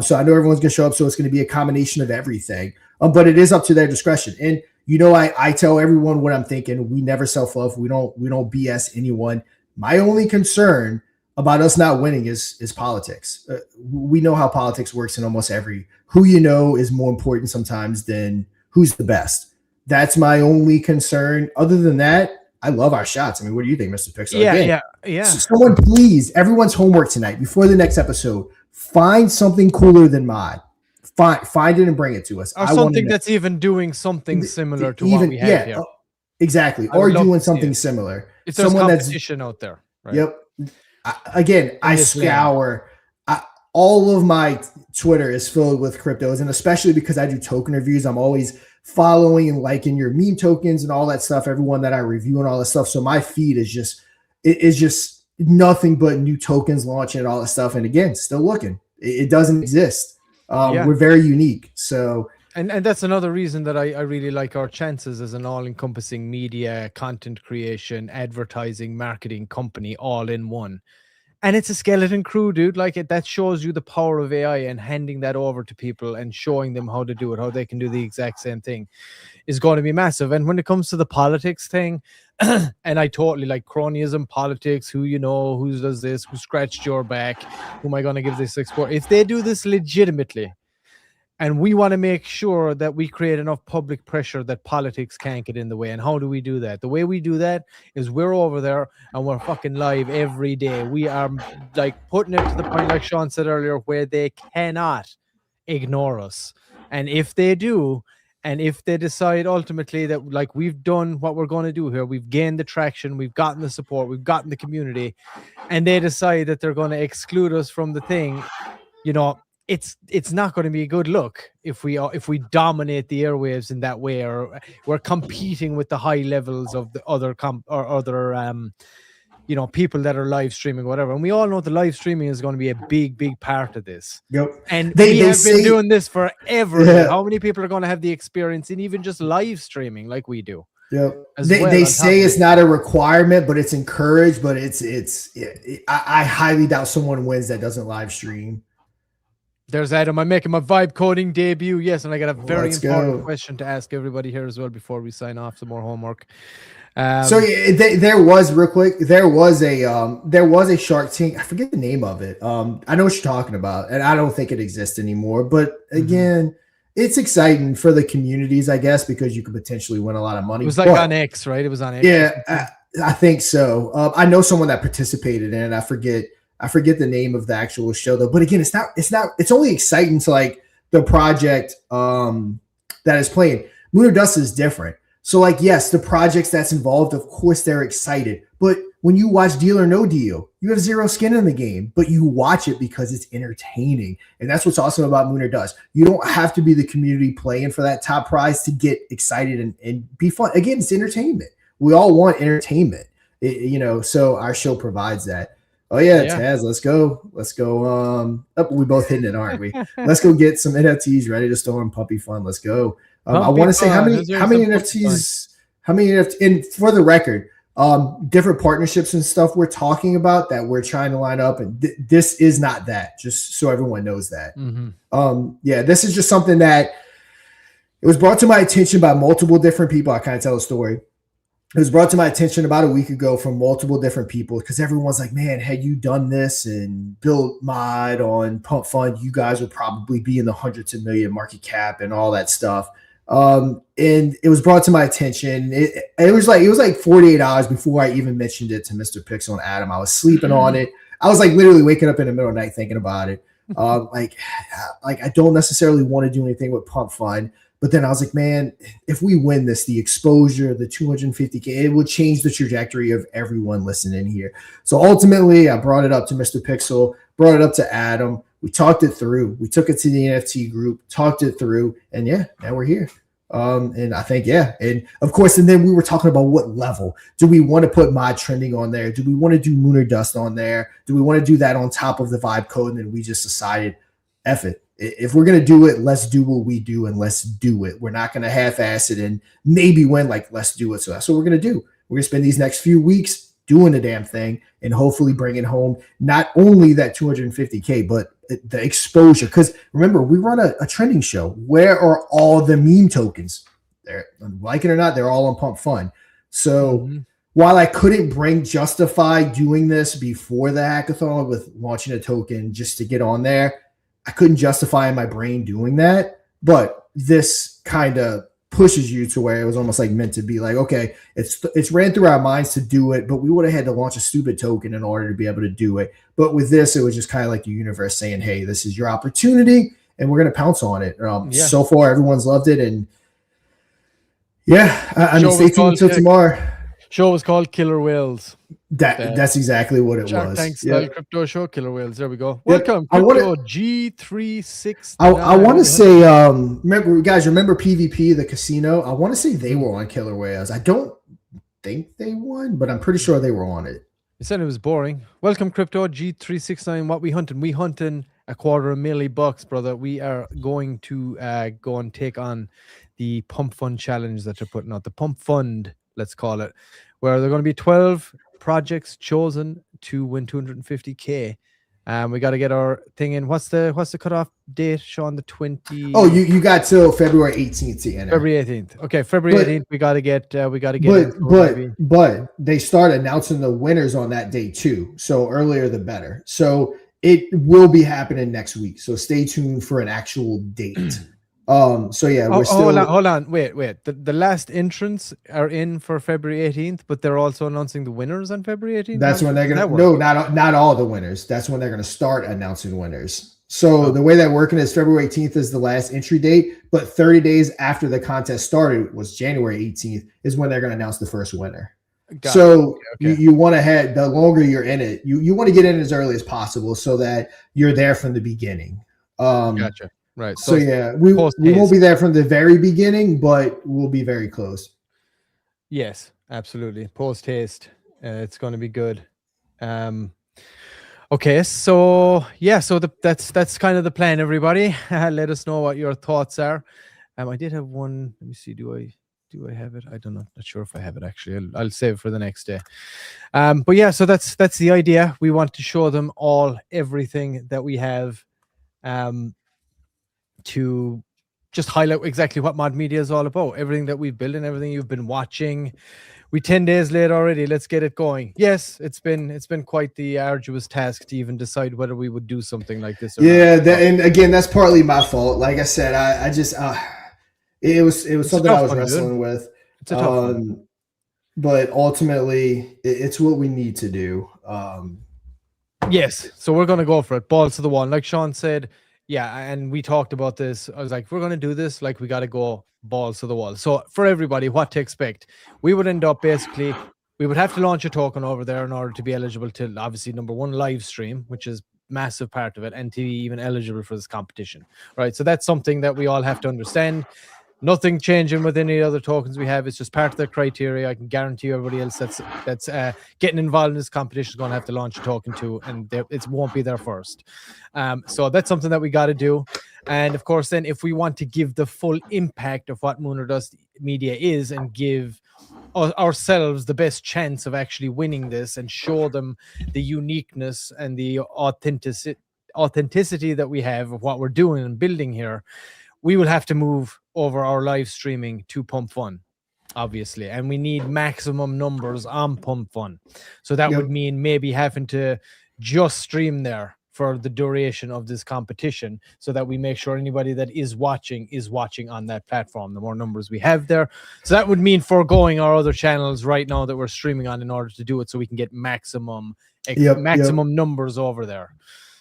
So I know everyone's going to show up, so it's going to be a combination of everything. But it is up to their discretion. And I tell everyone what I'm thinking. We never self-love. We don't BS anyone. My only concern about us not winning is politics. We know how politics works in almost who is more important sometimes than who's the best. That's my only concern. Other than that, I love our shots. I mean, what do you think, Mr. Pixel? Yeah. So someone, please, everyone's homework tonight before the next episode, find something cooler than mod. Find it and bring it to us. Or something that's even doing something similar to what we have here. Exactly. Or doing something similar. If there's competition out there. Right? Yep. I scour. All of my Twitter is filled with cryptos, and especially because I do token reviews, I'm always following and liking your meme tokens and all that stuff, everyone that I review and all that stuff. So my feed is just nothing but new tokens launching and all that stuff. And again, still looking. It doesn't exist. We're very unique. So, and that's another reason that I really like our chances as an all-encompassing media, content creation, advertising, marketing company all in one. And it's a skeleton crew, dude. Like that shows you the power of AI, and handing that over to people and showing them how to do it, how they can do the exact same thing is going to be massive. And when it comes to the politics thing, and I totally like cronyism, politics, who does this, who scratched your back, who am I going to give this export? If they do this legitimately, and we want to make sure that we create enough public pressure that politics can't get in the way. And how do we do that? The way we do that is we're over there and we're fucking live every day. We are like putting it to the point, like Sean said earlier, where they cannot ignore us. And if they do, and if they decide ultimately that like we've done what we're going to do here, we've gained the traction, we've gotten the support, we've gotten the community, and they decide that they're going to exclude us from the thing, it's not going to be a good look if we dominate the airwaves in that way, or we're competing with the high levels of the other people that are live streaming, whatever. And we all know the live streaming is going to be a big part of this. Yep. And we have been doing this forever. Yeah. How many people are going to have the experience in even just live streaming like we do? Yeah, they say it's not a requirement, but it's encouraged. But I highly doubt someone wins that doesn't live stream. There's Adam. I'm making my vibe coding debut. Yes, and I got a very important question to ask everybody here as well before we sign off. Some more homework. So there was real quick. There was a Shark Tank. I forget the name of it. I know what you're talking about, and I don't think it exists anymore. But again, it's exciting for the communities, I guess, because you could potentially win a lot of money. It was like on X, right? It was on X. Yeah, I think so. I know someone that participated in it. I forget the name of the actual show though. But again, it's only exciting to like the project that is playing. Lunar Dust is different. So like, yes, the projects that's involved, of course they're excited. But when you watch Deal or No Deal, you have zero skin in the game, but you watch it because it's entertaining. And that's what's awesome about Lunar Dust. You don't have to be the community playing for that top prize to get excited and be fun. Again, it's entertainment. We all want entertainment, so our show provides that. Oh yeah, Taz, let's go. We both hitting it, aren't we? Let's go get some NFTs ready to store in Puppy Fun. Let's go. I want to say how many NFTs, and for the record, different partnerships and stuff we're talking about that we're trying to line up. And this is not that, just so everyone knows that. This is just something that it was brought to my attention by multiple different people. I kind of tell a story. It was brought to my attention about a week ago from multiple different people because everyone's like, man, had you done this and built mod on Pump Fund, you guys would probably be in the hundreds of million market cap and all that stuff. And it was brought to my attention. It was like 48 hours before I even mentioned it to Mr. Pixel and Adam. I was sleeping on it. I was like literally waking up in the middle of the night thinking about it. Like I don't necessarily want to do anything with Pump Fund. But then I was like, man, if we win this, the exposure, the 250K, it would change the trajectory of everyone listening here. So ultimately, I brought it up to Mr. Pixel, brought it up to Adam. We talked it through. We took it to the NFT group, talked it through, and now we're here. And I think, and of course, and then we were talking about what level. Do we want to put mod trending on there? Do we want to do Lunar Dust on there? Do we want to do that on top of the vibe code? And then we just decided, F it. If we're going to do it, let's do what we do and let's do it. We're not going to half-ass it and maybe win, like, let's do it. So that's what we're going to do. We're going to spend these next few weeks doing the damn thing and hopefully bringing home not only that 250K, but the exposure. Because remember, we run a trending show. Where are all the meme tokens? They're, like it or not, they're all on Pump Fun. So while I couldn't justify doing this before the hackathon with launching a token just to get on there, I couldn't justify in my brain doing that, but this kind of pushes you to where it was almost like meant to be like, okay, it's ran through our minds to do it, but we would have had to launch a stupid token in order to be able to do it. But with this, it was just kind of like the universe saying, hey, this is your opportunity and we're going to pounce on it. So far, everyone's loved it. And I mean, stay tuned until tomorrow. Show was called Killer Whales. That's exactly what it Shark was. Tank style crypto show, Killer Whales. There we go. Welcome, G369. I want to say, remember PvP, the casino? I want to say they were on Killer Whales. I don't think they won, but I'm pretty sure they were on it. You said it was boring. Welcome, Crypto G369. What we hunting? We hunting $250,000, brother, we are going to go and take on the Pump Fund Challenge that they're putting out. The Pump Fund, let's call it, where they're going to be 12 projects chosen to win 250K. We got to get our thing in. What's the cutoff date, Sean? The 20. Oh, you got till February 18th to enter. February 18th. Okay, February 18th. We got to get. But they start announcing the winners on that day too. So earlier the better. So it will be happening next week. So stay tuned for an actual date. So yeah, we're still. Hold on. Wait. The last entrants are in for February 18th, but they're also announcing the winners on February 18th. That's when they're gonna. No, not all the winners. That's when they're gonna start announcing winners. So the way that working is February 18th is the last entry date, but 30 days after the contest started was January 18th is when they're gonna announce the first winner. Okay. You want to head. The longer you're in it, you want to get in as early as possible so that you're there from the beginning. Gotcha. Right. So yeah, we won't be there from the very beginning, but we'll be very close. Yes, absolutely. Post haste. It's going to be good. Okay, so yeah, so that's kind of the plan, everybody. Let us know what your thoughts are. I did have one. Let me see. Do I have it? I don't know. Not sure if I have it actually. I'll save it for the next day. But yeah, so that's the idea. We want to show them everything that we have. To just highlight exactly what mod media is all about, everything that we've built and everything you've been watching. We 10 days late already. Let's get it going. Yes, it's been quite the arduous task to even decide whether we would do something like this. And again, that's partly my fault. Like I said, I just it was something I was wrestling with. It's a tough one. But ultimately, it's what we need to do. Yes, so we're gonna go for it. Balls to the wall, like Sean said. Yeah, and we talked about this. I was like, we're going to do this. Like, we got to go balls to the wall. So for everybody, what to expect? We would end up basically, we would have to launch a token over there in order to be eligible to, obviously, number one, live stream, which is massive part of it, and to be even eligible for this competition, right? So that's something that we all have to understand. Nothing changing with any other tokens we have. It's just part of the criteria. I can guarantee you everybody else that's getting involved in this competition is going to have to launch a token too, and it won't be there first. So that's something that we got to do. And of course, then if we want to give the full impact of what Moon or Dust Media is and give ourselves the best chance of actually winning this and show them the uniqueness and the authenticity that we have of what we're doing and building here, we will have to move over our live streaming to Pump Fun, obviously, and we need maximum numbers on Pump Fun. So that would mean maybe having to just stream there for the duration of this competition so that we make sure anybody that is watching on that platform, the more numbers we have there. So that would mean foregoing our other channels right now that we're streaming on in order to do it so we can get maximum numbers over there.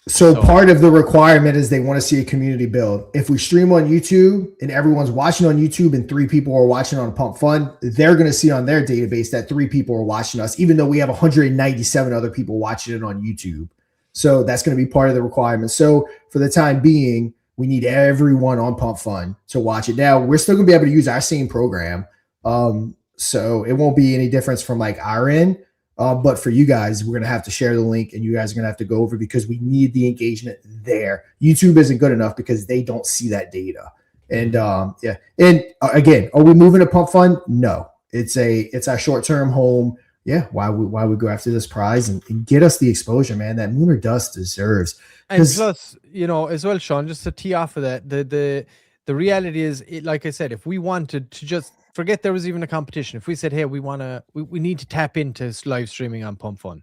So part of the requirement is they want to see a community build. If we stream on YouTube and everyone's watching on YouTube and 3 people are watching on Pump Fun, they're going to see on their database that 3 people are watching us, even though we have 197 other people watching it on YouTube. So that's going to be part of the requirement. So for the time being, we need everyone on Pump Fun to watch it. Now, we're still going to be able to use our same program. So it won't be any difference from like our end. But for you guys, we're going to have to share the link and you guys are going to have to go over because we need the engagement there. YouTube isn't good enough because they don't see that data. And And again, are we moving to Pump Fun? No, it's our short-term home. Yeah. Why we go after this prize and get us the exposure, man, that Moon or Dust deserves. And plus, as well, Sean, just to tee off of that, the reality is, like I said, if we wanted to just forget there was even a competition. If we said, hey, we need to tap into live streaming on Pump Fun,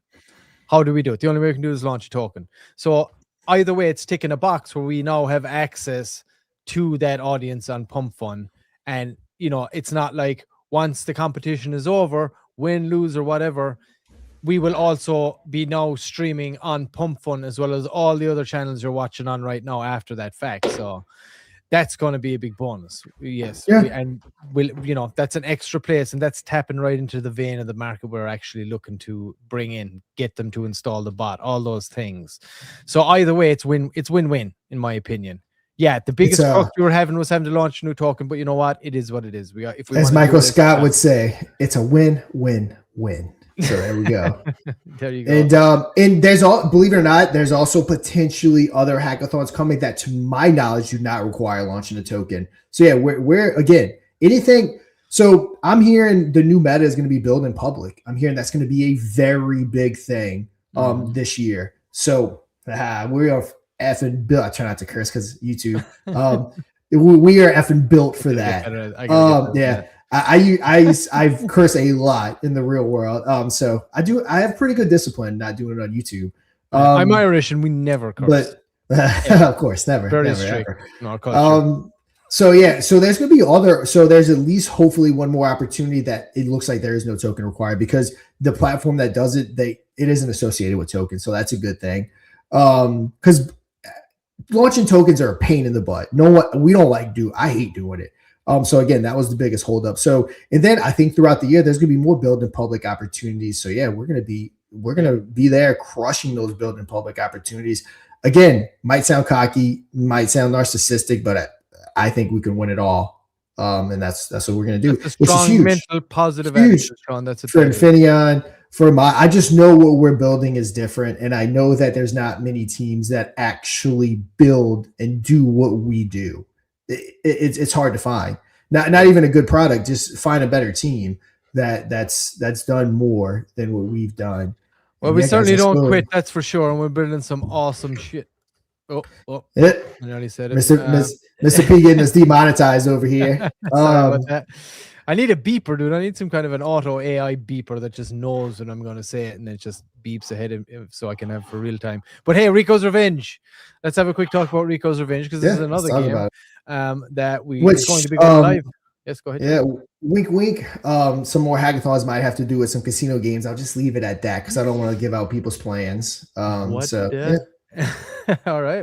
how do we do it? The only way we can do is launch a token. So either way, it's ticking a box where we now have access to that audience on Pump Fun. And, it's not like once the competition is over, win, lose, or whatever, we will also be now streaming on Pump Fun as well as all the other channels you're watching on right now after that fact. So that's going to be a big bonus. Yes. Yeah. That's an extra place, and that's tapping right into the vein of the market we're actually looking to bring in, get them to install the bot, all those things. So either way, it's win-win, in my opinion. Yeah, the biggest fuck we were having was having to launch a new token, but you know what? It is what it is. As Michael Scott would say, it's a win-win-win. So there we go. There you go. And there's believe it or not, there's also potentially other hackathons coming that, to my knowledge, do not require launching a token. So yeah, we're again anything. So I'm hearing the new meta is going to be built in public. I'm hearing that's going to be a very big thing this year. So we are effing built. I try not to curse because YouTube. We are effing built for that. Yeah. I've cursed a lot in the real world. So I have pretty good discipline not doing it on YouTube. I'm Irish and we never curse. But of course, never. Very strict. No, so yeah, so there's going to be so there's at least hopefully one more opportunity that it looks like there is no token required, because the platform that does it, it isn't associated with tokens. So that's a good thing. Because launching tokens are a pain in the butt. I hate doing it. So again, that was the biggest holdup. So, and then I think throughout the year, there's going to be more build in public opportunities. So yeah, we're going to be there crushing those build in public opportunities. Again, might sound cocky, might sound narcissistic, but I think we can win it all. And that's what we're going to do. That's a strong huge. Mental positive attitude, Sean. That's for Infineon. I just know what we're building is different, and I know that there's not many teams that actually build and do what we do. It's hard to find. Not even a good product. Just find a better team that's done more than what we've done. Well, we certainly don't quit. That's for sure, and we're building some awesome shit. I already said it. Mr. P getting us demonetized over here. Sorry about that. I need a beeper, dude. I need some kind of an auto AI beeper that just knows when I'm going to say it, and it just beeps ahead so I can have for real time. But hey, Rico's Revenge. Let's have a quick talk about Rico's Revenge, because this is another game that is going to be going live. Yes, go ahead. Yeah, wink, wink. Some more hackathons might have to do with some casino games. I'll just leave it at that because I don't want to give out people's plans. All right.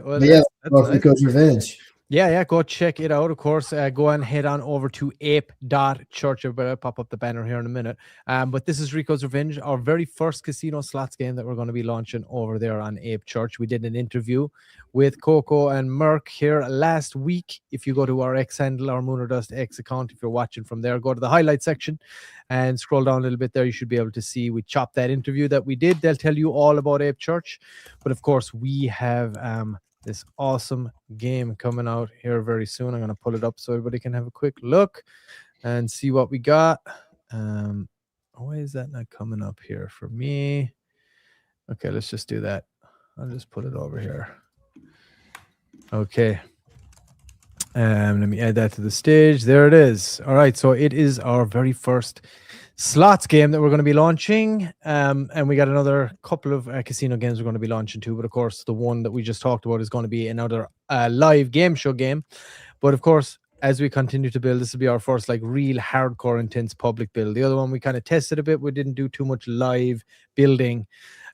Well, that's Rico's Revenge. Yeah, go check it out. Of course, go and head on over to ape.church. I'll pop up the banner here in a minute. But this is Rico's Revenge, our very first casino slots game that we're going to be launching over there on Ape Church. We did an interview with Coco and Merck here last week. If you go to our X handle, our Moonerdust X account, if you're watching from there, go to the highlight section and scroll down a little bit there. You should be able to see we chopped that interview that we did. They'll tell you all about Ape Church. But of course, we have this awesome game coming out here very soon. I'm going to pull it up so everybody can have a quick look and see what we got. Why is that not coming up here for me? Okay, let's just do that. I'll just put it over here. Okay. Let me add that to the stage. There it is. All right, so it is our very first slots game that we're going to be launching, and we got another couple of casino games we're going to be launching too, but of course the one that we just talked about is going to be another live game show game. But of course, as we continue to build, this will be our first like real hardcore intense public build. The other one we kind of tested a bit. We didn't do too much live building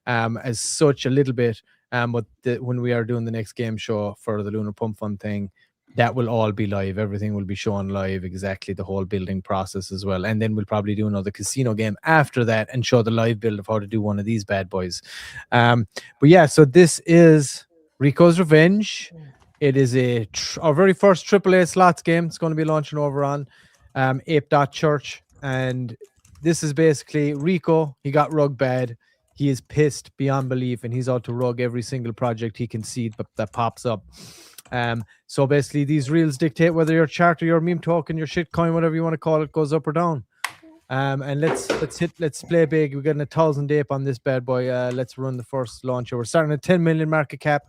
as such, a little bit, but when we are doing the next game show for the Lunar Pump Fund thing, that will all be live. Everything will be shown live, exactly the whole building process as well. And then we'll probably do another casino game after that and show the live build of how to do one of these bad boys. But yeah, so this is Rico's Revenge. It is our very first AAA slots game. It's going to be launching over on ape.church. And this is basically Rico. He got rug bad. He is pissed beyond belief, and he's out to rug every single project he can see that pops up. So basically these reels dictate whether your chart or your meme token, your shit coin, whatever you want to call it, goes up or down. And let's play big. We're getting 1,000 ape on this bad boy. Let's run the first launcher. We're starting at 10 million market cap.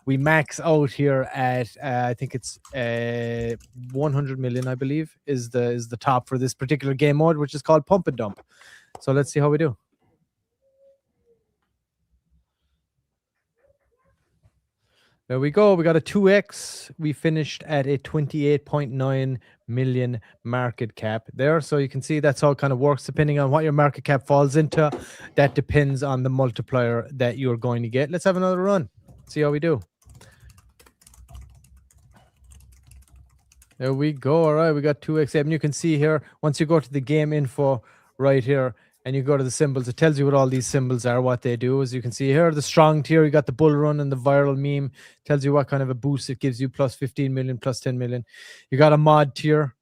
We max out here at I think it's 100 million, I believe, is the top for this particular game mode, which is called Pump and Dump. So let's see how we do. There we go. We got a 2x. We finished at a 28.9 million market cap there. So you can see that's how it kind of works depending on what your market cap falls into. That depends on the multiplier that you're going to get. Let's have another run. See how we do. There we go. All right. We got 2x. And you can see here, once you go to the game info right here, and you go to the symbols, it tells you what all these symbols are, what they do. As you can see here, the strong tier, you got the bull run and the viral meme, tells you what kind of a boost it gives you, plus 15 million, plus 10 million. You got a mod tier,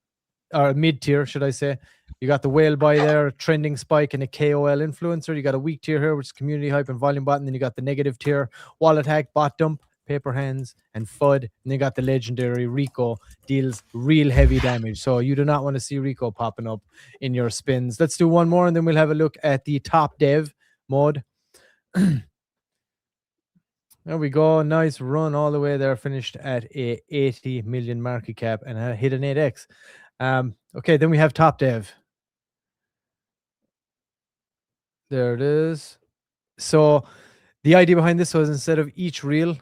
or mid tier, should I say, You got the whale buy there, trending spike, and a KOL influencer. You got a weak tier here, which is community hype and volume bot. And then you got the negative tier, wallet hack, bot dump, paper hands, and FUD. And then you got the legendary Rico, deals real heavy damage. So you do not want to see Rico popping up in your spins. Let's do one more, and then we'll have a look at the top dev mode. There we go. Nice run all the way there. Finished at a 80 million market cap and hit an 8x. Okay, then we have top dev. There it is. So the idea behind this was instead of each reel,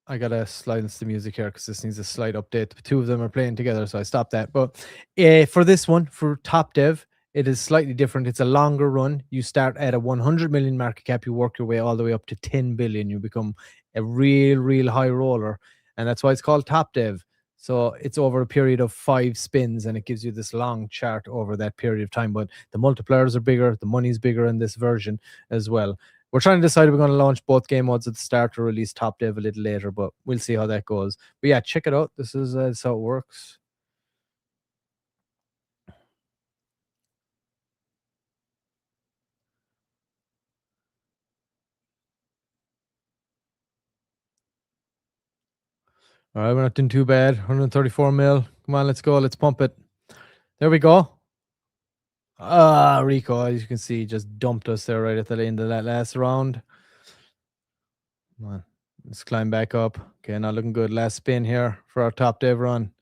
I gotta silence the music here because this needs a slight update. The two of them are playing together, so I stopped that. But for this one, for top dev, it is slightly different. It's a longer run. You start at a 100 million market cap. You work your way all the way up to 10 billion. You become a real high roller. And that's why it's called top dev. So it's over a period of 5 spins, and it gives you this long chart over that period of time. But the multipliers are bigger. The money's bigger in this version as well. We're trying to decide if we're going to launch both game modes at the start or release top dev a little later, but we'll see how that goes. But yeah, check it out. This is how it works. All right, we're not doing too bad. 134 mil. Come on, let's go. Let's pump it. There we go. Rico, as you can see, just dumped us there right at the end of that last round. Come on, let's climb back up. Okay, not looking good. Last spin here for our top dev run.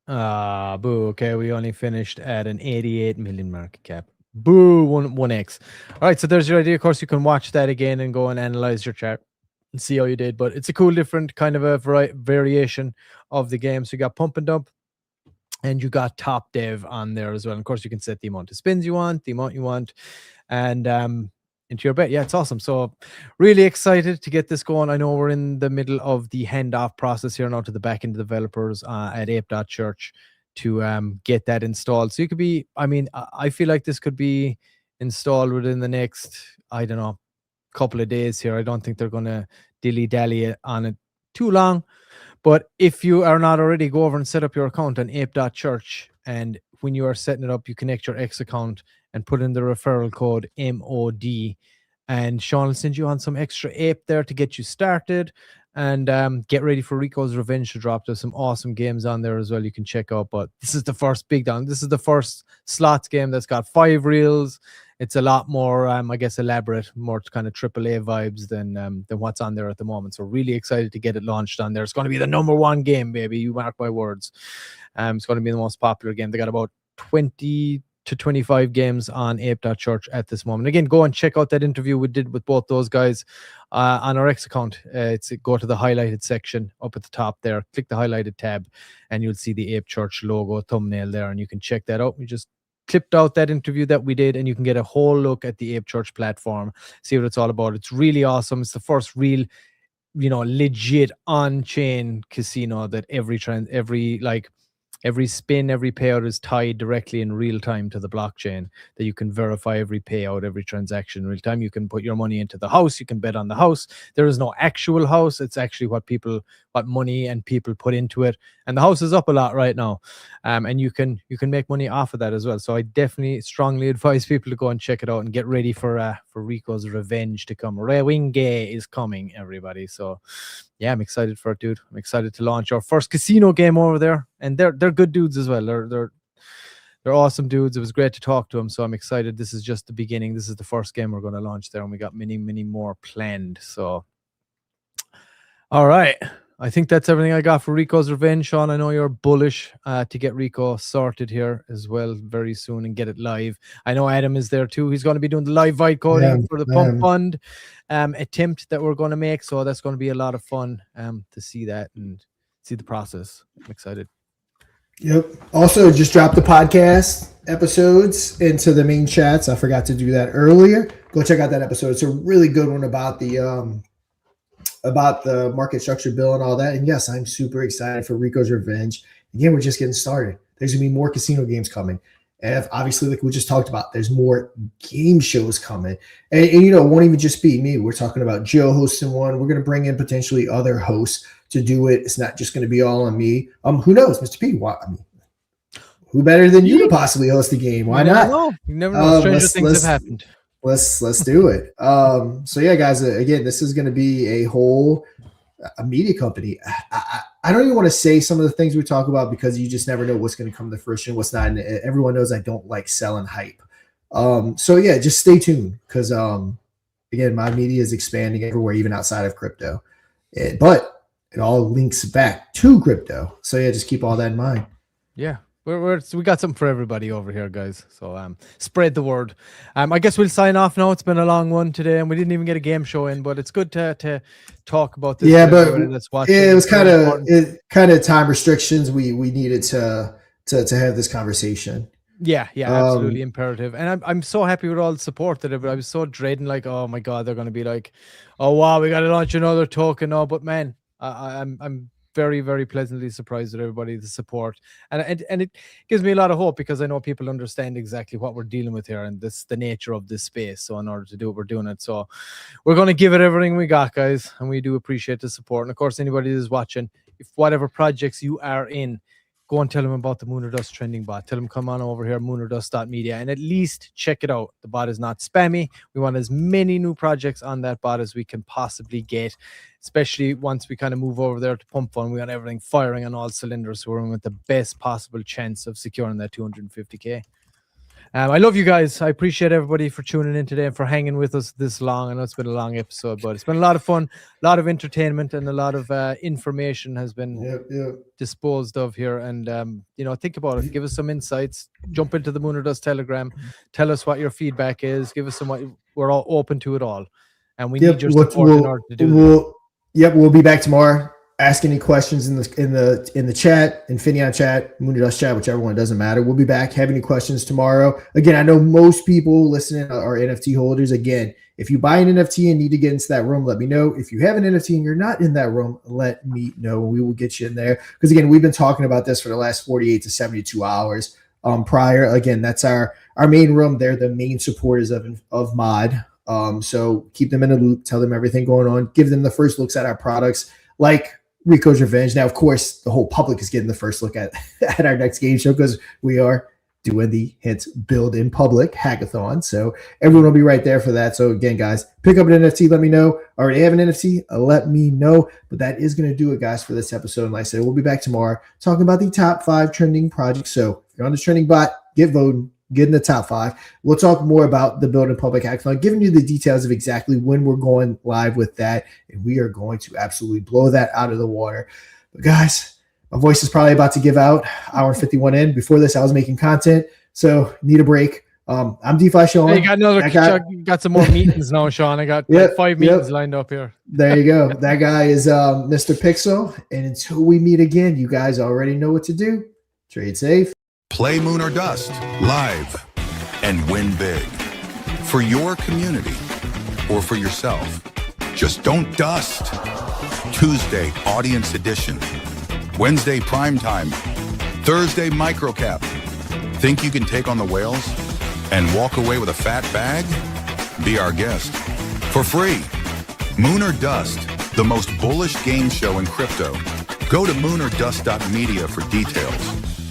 Boo. Okay, we only finished at an 88 million market cap. Boo, 1x. All right, so there's your idea. Of course, you can watch that again and go and analyze your chart and see how you did. But it's a cool, different kind of a variation of the game. So you got pump and dump, and you got top dev on there as well. And of course, you can set the amount of spins you want, the amount you want, and into your bet. Yeah, it's awesome. So really excited to get this going. I know we're in the middle of the handoff process here now to the backend developers at ape.church to get that installed. So you could be, I mean, I feel like this could be installed within the next, I don't know, couple of days here. I don't think they're going to dilly-dally on it too long. But if you are not already, go over and set up your account on ape.church. And when you are setting it up, you connect your X account and put in the referral code MOD. And Sean will send you on some extra ape there to get you started. And get ready for Rico's Revenge to drop. There's some awesome games on there as well you can check out. But this is the first big down. This is the first slots game that's got 5 reels. It's a lot more, I guess, elaborate, more kind of AAA vibes than what's on there at the moment. So really excited to get it launched on there. It's going to be the #1 game, baby. You mark my words. It's going to be the most popular game. They got about 20 to 25 games on ape.church at this moment. Again, go and check out that interview we did with both those guys on our X account. Go to the highlighted section up at the top there. Click the highlighted tab, and you'll see the Ape Church logo thumbnail there, and you can check that out. We just clipped out that interview that we did, and you can get a whole look at the Ape Church platform, see what it's all about. It's really awesome. It's the first real, legit on-chain casino that every spin, every payout is tied directly in real time to the blockchain, that you can verify every payout, every transaction in real time. You can put your money into the house. You can bet on the house. There is no actual house. It's actually what money and people put into it. And the house is up a lot right now. And you can make money off of that as well. So I definitely strongly advise people to go and check it out and get ready for Rico's Revenge to come. Rewinge is coming, everybody. So yeah, I'm excited for it, dude. I'm excited to launch our first casino game over there. And they're good dudes as well. They're awesome dudes. It was great to talk to them. So I'm excited. This is just the beginning. This is the first game we're going to launch there. And we got many more planned. So, all right. I think that's everything I got for Rico's Revenge. Sean, I know you're bullish to get Rico sorted here as well very soon and get it live. I know Adam is there too. He's going to be doing the live vibe coding for the Pump Fund attempt that we're going to make. So that's going to be a lot of fun to see that and see the process. I'm excited. Yep. Also, just drop the podcast episodes into the main chats. I forgot to do that earlier. Go check out that episode. It's a really good one about the market structure bill and all that. And yes, I'm super excited for Rico's Revenge. Again, we're just getting started. There's gonna be more casino games coming. And obviously, like we just talked about, there's more game shows coming. And it won't even just be me. We're talking about Joe hosting one. We're going to bring in potentially other hosts to do it. It's not just going to be all on me. Who knows, Mr. P? Who better than you to possibly host a game? Why not? You never know. Stranger things have happened. Let's do it. So yeah, guys, again, this is going to be a media company. I don't even want to say some of the things we talk about because you just never know what's going to come to fruition, what's not. And everyone knows I don't like selling hype. So yeah, just stay tuned because again, my media is expanding everywhere, even outside of crypto. But it all links back to crypto. So yeah, just keep all that in mind. Yeah. We got something for everybody over here, guys. So spread the word. I guess we'll sign off now. It's been a long one today, and we didn't even get a game show in, but it's good to talk about this. Yeah, but it was kind of time restrictions. We needed to have this conversation. Yeah, absolutely imperative. And I'm so happy with all the support that I was so dreading, like, oh my God, they're going to be like, oh wow, we got to launch another token. No, but man, I'm very, very pleasantly surprised at everybody, the support, and it gives me a lot of hope because I know people understand exactly what we're dealing with here and the nature of this space. So in order to do it, we're doing it. So we're going to give it everything we got, guys, and we do appreciate the support. And of course, anybody that's watching, if whatever projects you are in, go and tell them about the Moon or Dust trending bot. Tell them come on over here, moonordust.media, and at least check it out. The bot is not spammy. We want as many new projects on that bot as we can possibly get, especially once we kind of move over there to Pump Fund. We got everything firing on all cylinders, so we're in with the best possible chance of securing that 250K. I love you guys. I appreciate everybody for tuning in today and for hanging with us this long. I know it's been a long episode, but it's been a lot of fun, a lot of entertainment, and a lot of information has been disposed of here. And, think about it. Give us some insights. Jump into the Moon or Dust Telegram. Tell us what your feedback is. Give us some. We're all open to it all. And we need your support in order to do that. We'll be back tomorrow. Ask any questions in the chat, Infineon chat, Moon or Dust chat, whichever one, doesn't matter. We'll be back. Have any questions tomorrow? Again, I know most people listening are NFT holders. Again, if you buy an NFT and need to get into that room, let me know. If you have an NFT and you're not in that room, let me know. We will get you in there. Because again, we've been talking about this for the last 48 to 72 hours prior. Again, that's our main room. They're the main supporters of mod. So keep them in the loop. Tell them everything going on. Give them the first looks at our products, like Rico's Revenge. Now, of course, the whole public is getting the first look at our next game show because we are doing the Hint Build in Public hackathon. So everyone will be right there for that. So again, guys, pick up an NFT. Let me know. Already have an NFT? Let me know. But that is going to do it, guys, for this episode. And like I said, we'll be back tomorrow talking about the top 5 trending projects. So if you're on the trending bot, get voting. Get in the top 5. We'll talk more about the Build in Public hackathon, giving you the details of exactly when we're going live with that. And we are going to absolutely blow that out of the water. But guys, my voice is probably about to give out. Hour and 51 in. Before this, I was making content, so need a break. I'm DeFi Sean. Hey, you got some more meetings now, Sean. I got 5 meetings lined up here. There you go. That guy is Mr. Pixel. And until we meet again, you guys already know what to do. Trade safe. Play Moon or Dust live and win big for your community or for yourself. Just don't dust. Tuesday, audience edition. Wednesday, prime time. Thursday, microcap. Think you can take on the whales and walk away with a fat bag? Be our guest for free. Moon or Dust, the most bullish game show in crypto. Go to moonordust.media for details.